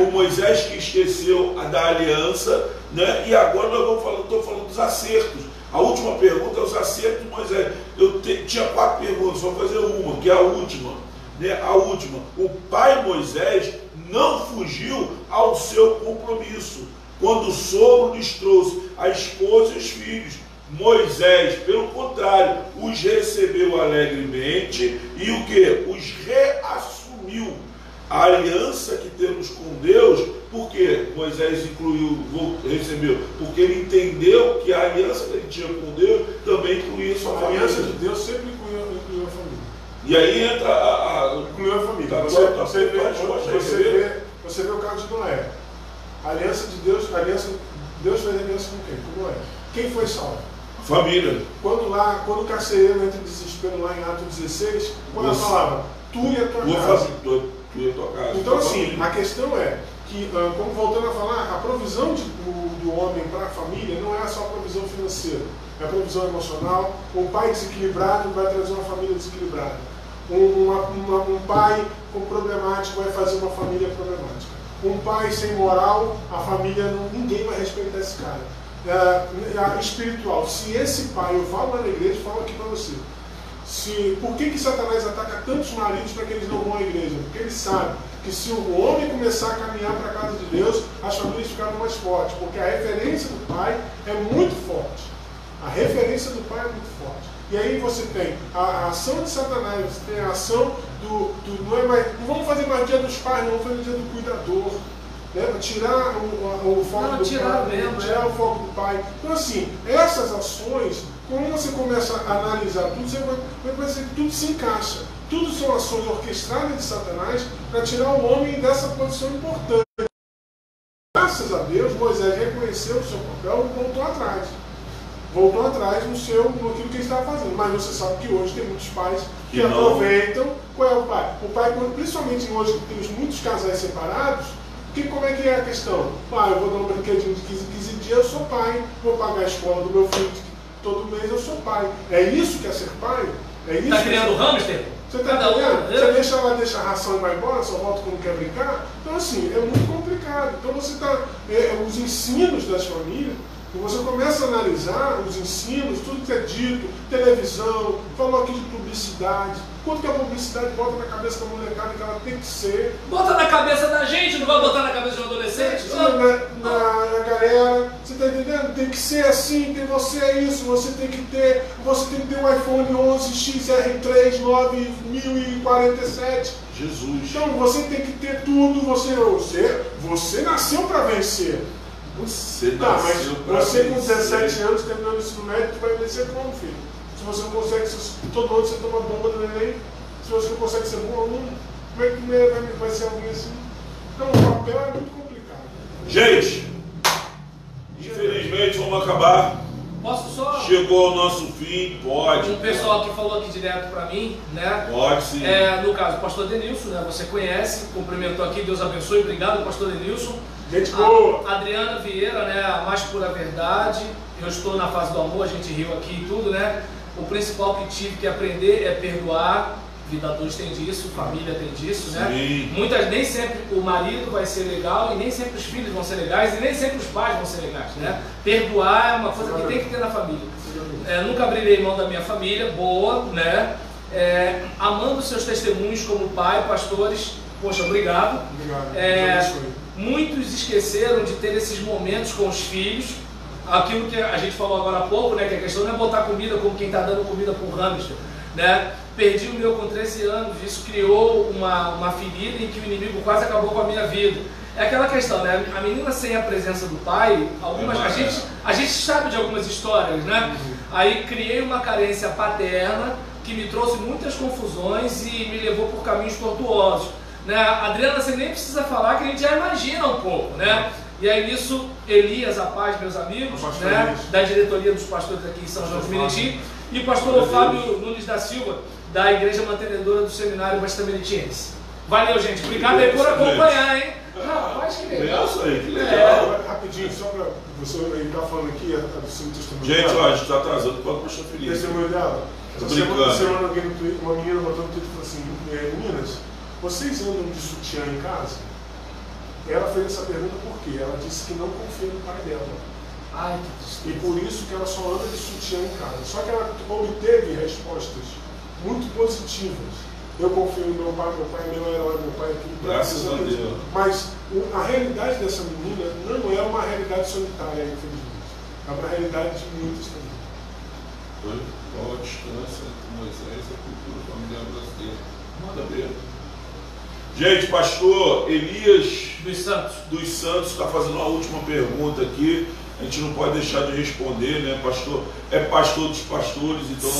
o Moisés que esqueceu da aliança, né? E agora estou falando dos acertos. A última pergunta é os acertos de Moisés. Tinha 4 perguntas, vou fazer uma, que é a última. Né? A última. O pai Moisés não fugiu ao seu compromisso quando o sogro lhes trouxe a esposa e os filhos. Moisés, pelo contrário, os recebeu alegremente e o que? Os reassumiu. A aliança que temos com Deus, por que Moisés recebeu? Porque ele entendeu que a aliança que ele tinha com Deus também incluía sua família. A aliança de Deus sempre incluiu a família. E aí entra incluiu a família. Você vê o caso de Noé. A aliança de Deus, Deus fez aliança com quem? Com Noé. Quem foi salvo? Família. Quando o carcereiro entra em desespero lá em Atos 16, quando ela falava, tu e a tua casa. Tu e a tua casa. Então assim, a questão é que, como voltando a falar, a provisão do homem para a família não é só a provisão financeira, é a provisão emocional. Um pai desequilibrado vai trazer uma família desequilibrada. Um pai com problemático vai fazer uma família problemática. Um pai sem moral, a família, ninguém vai respeitar esse cara. Espiritual, se esse pai, eu falo lá na igreja, falo aqui para você, por que Satanás ataca tantos maridos para que eles não vão à igreja? Porque ele sabe que se o homem começar a caminhar para a casa de Deus, as famílias ficaram mais fortes, porque a referência do pai é muito forte. A referência do pai é muito forte. E aí você tem a ação de Satanás, você tem a ação não vamos fazer mais dia dos pais, não, vamos fazer dia do cuidador. Né? Tirar o foco do pai, tirar o foco do pai. Então assim, essas ações, quando você começa a analisar tudo, você vai perceber que tudo se encaixa. Tudo são ações orquestradas de Satanás para tirar o homem dessa posição importante. Graças a Deus, Moisés reconheceu o seu papel e voltou atrás. Voltou atrás naquilo que ele estava fazendo. Mas você sabe que hoje tem muitos pais que aproveitam. Qual é o pai? O pai, principalmente hoje que temos muitos casais separados, como é que é a questão? Eu vou dar um brinquedinho de 15 dias, eu sou pai. Vou pagar a escola do meu filho todo mês, eu sou pai. É isso que é ser pai? É isso? Está criando hamster? Você está entendendo? Você deixa a ração e vai embora, só volta quando quer brincar? Então, assim, é muito complicado. Então, você está... os ensinos das famílias, você começa a analisar os ensinos, tudo que é dito, televisão, falou aqui de publicidade, quanto que a publicidade bota na cabeça da molecada que ela tem que ser. Bota na cabeça da gente, não vai botar na cabeça de um adolescente? Na galera, você está entendendo? Tem que ser assim, você é isso, você tem que ter um iPhone 11 XR3 9047. Jesus. Então você tem que ter tudo, você nasceu para vencer. Você nasceu pra você com vencer. 17 anos, terminando o ensino médio, tu vai vencer como, filho? Se você não consegue, todo ano você toma bomba do neném, se você não consegue ser bom aluno, como é que vai ser alguém assim? Então o papel é muito complicado. Gente, infelizmente vamos acabar. Posso só? Chegou o nosso fim, pode. Um pessoal que falou aqui direto para mim, né? Pode sim. No caso, o pastor Denilson, né? Você conhece, cumprimentou aqui, Deus abençoe, obrigado, pastor Denilson. Gente boa! Adriana Vieira, né? A mais pura verdade. Eu estou na fase do amor, a gente riu aqui e tudo, né? O principal que tive que aprender é perdoar. Vida adulta tem disso, família tem disso, né? Sim. Nem sempre o marido vai ser legal, e nem sempre os filhos vão ser legais, e nem sempre os pais vão ser legais, né? Perdoar é uma coisa que tem que ter na família. Nunca abrirei mão da minha família, boa, né? Amando seus testemunhos como pai, pastores, poxa, obrigado. Muitos esqueceram de ter esses momentos com os filhos. Aquilo que a gente falou agora há pouco, né? Que a questão não é botar comida como quem está dando comida para o hamster, né? Perdi o meu com 13 anos, isso criou uma ferida em que o inimigo quase acabou com a minha vida. É aquela questão, né? A menina sem a presença do pai, a gente sabe de algumas histórias, né? Aí criei uma carência paterna que me trouxe muitas confusões e me levou por caminhos tortuosos, né? Adriana, você nem precisa falar que a gente já imagina um pouco, né? E aí nisso, Elias, a paz, meus amigos, né? Da diretoria dos pastores aqui em São João de Meriti, e o pastor Fábio Nunes da Silva, da Igreja Mantenedora do Seminário Batista Meritiense. Valeu, gente. Obrigado aí por acompanhar, hein? Rapaz, que legal. Isso aí, que legal. Rapidinho, só para você estar falando aqui, do seu testemunho. Gente, ó, a gente está atrasando para o pastor Felipe. Testemunho dela. Essa semana alguém no Twitter, uma menina botou no Twitter e falou assim: meninas, vocês andam de sutiã em casa? Ela fez essa pergunta por quê? Ela disse que não confia no pai dela. Ai, que tristeza. E por isso que ela só anda de sutiã em casa. Só que ela obteve respostas muito positivas. Eu confio no meu pai é meu herói, meu pai é tudo. Graças a Deus. Mas a realidade dessa menina não é uma realidade solitária, infelizmente. É uma realidade de muitas famílias. Qual a distância entre Moisés e a cultura familiar brasileira? Nada a ver. Gente, pastor Elias dos Santos está fazendo uma última pergunta aqui. A gente não pode deixar de responder, né? Pastor é pastor dos pastores, então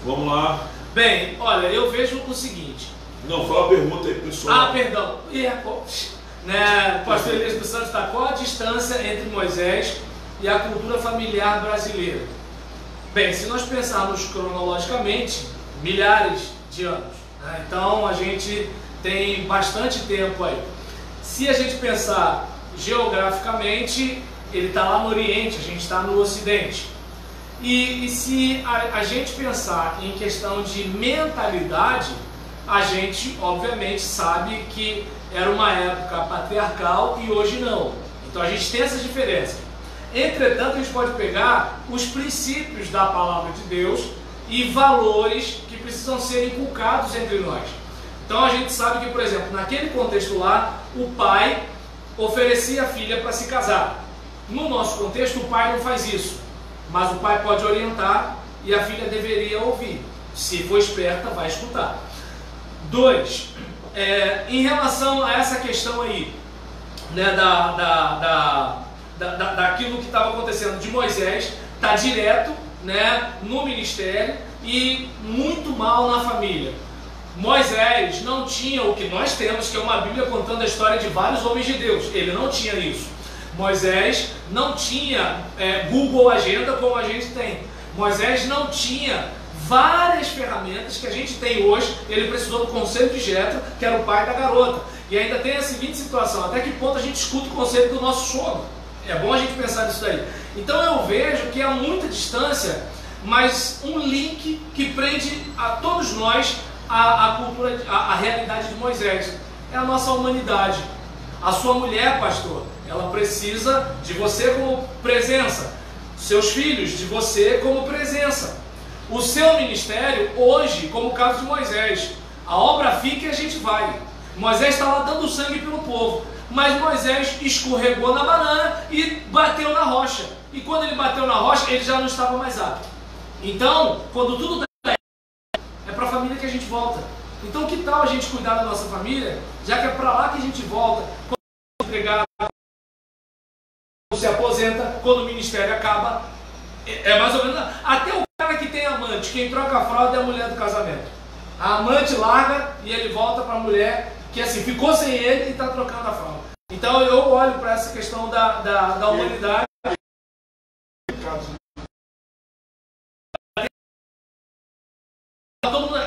vamos lá. Bem, olha, eu vejo o seguinte. Não, fala a pergunta aí, pessoal. Perdão. Né, o pastor Elias dos Santos está: qual a distância entre Moisés e a cultura familiar brasileira? Bem, se nós pensarmos cronologicamente, milhares de anos, né? Então a gente tem bastante tempo aí. Se a gente pensar geograficamente, ele está lá no Oriente, a gente está no Ocidente. E se a gente pensar em questão de mentalidade, a gente obviamente sabe que era uma época patriarcal e hoje não. Então a gente tem essas diferenças. Entretanto, a gente pode pegar os princípios da palavra de Deus e valores que precisam ser inculcados entre nós. Então a gente sabe que, por exemplo, naquele contexto lá, o pai oferecia a filha para se casar. No nosso contexto, o pai não faz isso, mas o pai pode orientar e a filha deveria ouvir. Se for esperta, vai escutar. 2. Em relação a essa questão aí, né, daquilo que estava acontecendo de Moisés, está direto, né, no ministério e muito mal na família. Moisés não tinha o que nós temos, que é uma Bíblia contando a história de vários homens de Deus. Ele não tinha isso. Moisés não tinha Google Agenda como a gente tem. Moisés não tinha várias ferramentas que a gente tem hoje. Ele precisou do conselho de Jetro, que era o pai da garota. E ainda tem a seguinte situação: até que ponto a gente escuta o conselho do nosso sogro? É bom a gente pensar nisso daí. Então eu vejo que há muita distância, mas um link que prende a todos nós a cultura, a realidade de Moisés. É a nossa humanidade. A sua mulher, pastor, ela precisa de você como presença. Seus filhos, de você como presença. O seu ministério, hoje, como o caso de Moisés, a obra fica e a gente vai. Moisés está lá dando sangue pelo povo, mas Moisés escorregou na banana e bateu na rocha. E quando ele bateu na rocha, ele já não estava mais apto. Então, quando tudo dá errado, é para a família que a gente volta. Então, que tal a gente cuidar da nossa família, já que é para lá que a gente volta, quando entregar, se aposenta, quando o ministério acaba, é mais ou menos. Até o cara que tem amante, quem troca a fralda é a mulher do casamento. A amante larga e ele volta para a mulher que assim ficou sem ele e está trocando a fralda. Então eu olho para essa questão da humanidade.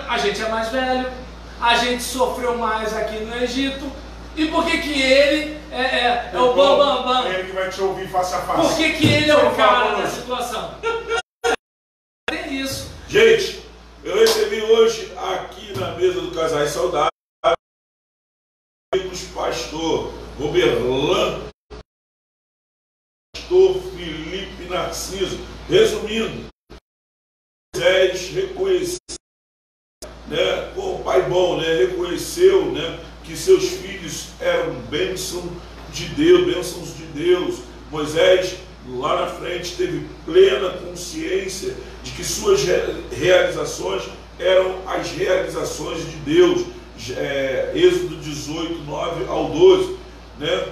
A gente é mais velho, a gente sofreu mais aqui no Egito. E por que que ele é o bambambam? É ele que vai te ouvir face a face. Por que que ele é o cara da situação? Tem isso. Gente, eu recebi hoje aqui na mesa do Casais Saudáveis o pastor Roberlan, pastor Felipe Narciso. Resumindo, Moisés reconheceu, né, como pai bom, né, reconheceu, né, que seus filhos eram bênçãos de Deus. Moisés, lá na frente, teve plena consciência de que suas realizações eram as realizações de Deus. Êxodo 18, 9 ao 12. Né?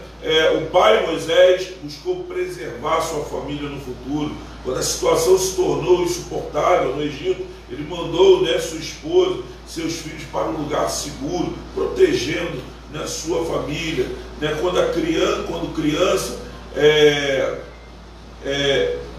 O pai Moisés buscou preservar sua família no futuro. Quando a situação se tornou insuportável no Egito, ele mandou, né, sua esposa, seus filhos para um lugar seguro, protegendo, né, sua família. Né? Quando criança,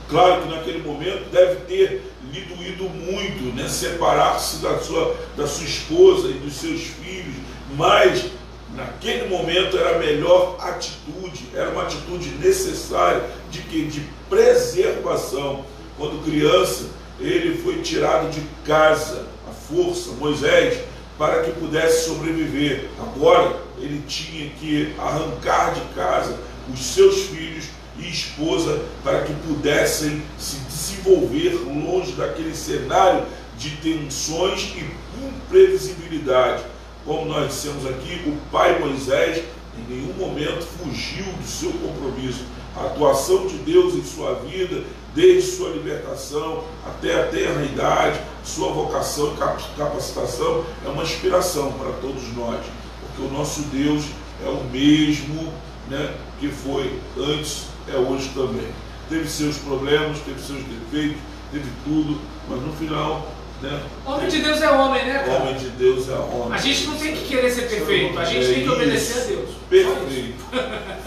claro que naquele momento deve ter lhe doído muito, né, separar-se da sua esposa e dos seus filhos, mas naquele momento era a melhor atitude, era uma atitude necessária de preservação. Quando criança, ele foi tirado de casa, à força, Moisés, para que pudesse sobreviver. Agora, ele tinha que arrancar de casa os seus filhos e esposa para que pudessem se desenvolver longe daquele cenário de tensões e imprevisibilidade. Como nós dissemos aqui, o pai Moisés em nenhum momento fugiu do seu compromisso. A atuação de Deus em sua vida, desde sua libertação até a tenra idade, sua vocação e capacitação, é uma inspiração para todos nós, porque o nosso Deus é o mesmo, né, que foi antes, é hoje também. Teve seus problemas, teve seus defeitos, teve tudo, mas no final, né, homem de Deus é homem, né, cara? Homem de Deus é homem. A gente não tem que querer ser perfeito, a gente tem que obedecer a Deus. Perfeito.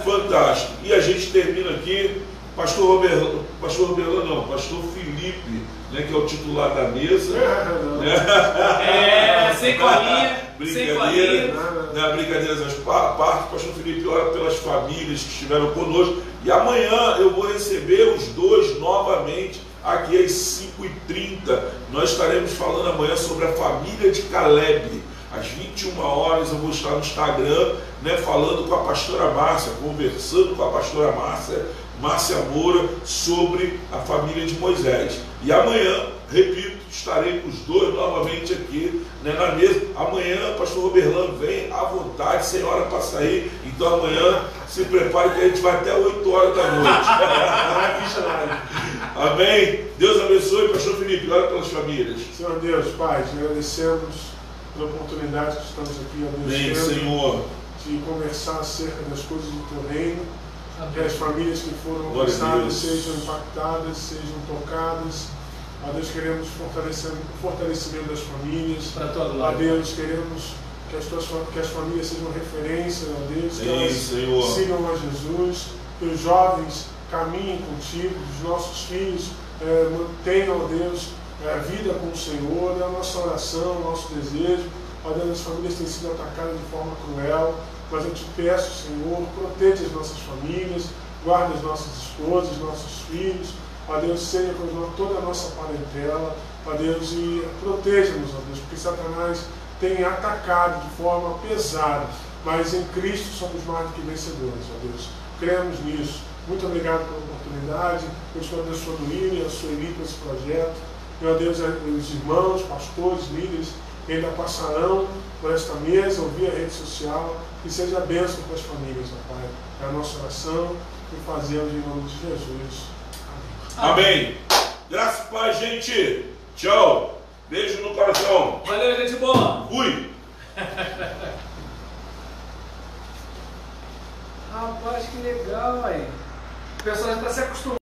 Fantástico. E a gente termina aqui, pastor Felipe, né, que é o titular da mesa. Sem colinha. Brincadeira, né, brincadeiras às partes. Pastor Felipe ora pelas famílias que estiveram conosco. E amanhã eu vou receber os dois novamente aqui às 5h30. Nós estaremos falando amanhã sobre a família de Caleb. Às 21 horas eu vou estar no Instagram, né, falando com a pastora Márcia, conversando com a pastora Márcia Moura, sobre a família de Moisés. E amanhã, repito, estarei com os dois novamente aqui, né, na mesa. Amanhã, pastor Roberlan vem à vontade, sem hora para sair. Então amanhã se prepare que a gente vai até 8 horas da noite. Amém? Deus abençoe, pastor Felipe, ora pelas famílias. Senhor Deus, Pai, te agradecemos pela oportunidade que estamos aqui, amém, Senhor, de conversar acerca das coisas do teu reino. Que as famílias que foram alcançadas sejam impactadas, sejam tocadas, Ó Deus, queremos o fortalecimento das famílias. Para tua Ó glória. Deus, queremos que as famílias sejam referência, ó Deus, que Sim, elas Senhor. sigam a Jesus, que os jovens caminhem contigo, que os nossos filhos mantenham, ó Deus, a vida com o Senhor. É a nossa oração, o nosso desejo. Ó Deus, as famílias têm sido atacadas de forma cruel, mas eu te peço, Senhor, proteja as nossas famílias, guarda as nossas esposas, nossos filhos. Ó Deus, seja com toda a nossa parentela, ó Deus, e proteja-nos, ó Deus, porque Satanás tem atacado de forma pesada, mas em Cristo somos mais do que vencedores, ó Deus. Cremos nisso. Muito obrigado pela oportunidade. Eu estou abençoando o William, a Sueli com esse projeto. E, ó Deus, os irmãos, pastores, líderes, que ainda passarão por esta mesa, ou via rede social, que seja bênção para as famílias, ó Pai. É a nossa oração e fazemos em nome de Jesus. Amém. Graças a Deus, gente. Tchau. Beijo no coração. Valeu, gente boa. Fui. Rapaz, que legal, aí. O pessoal já está se acostumando.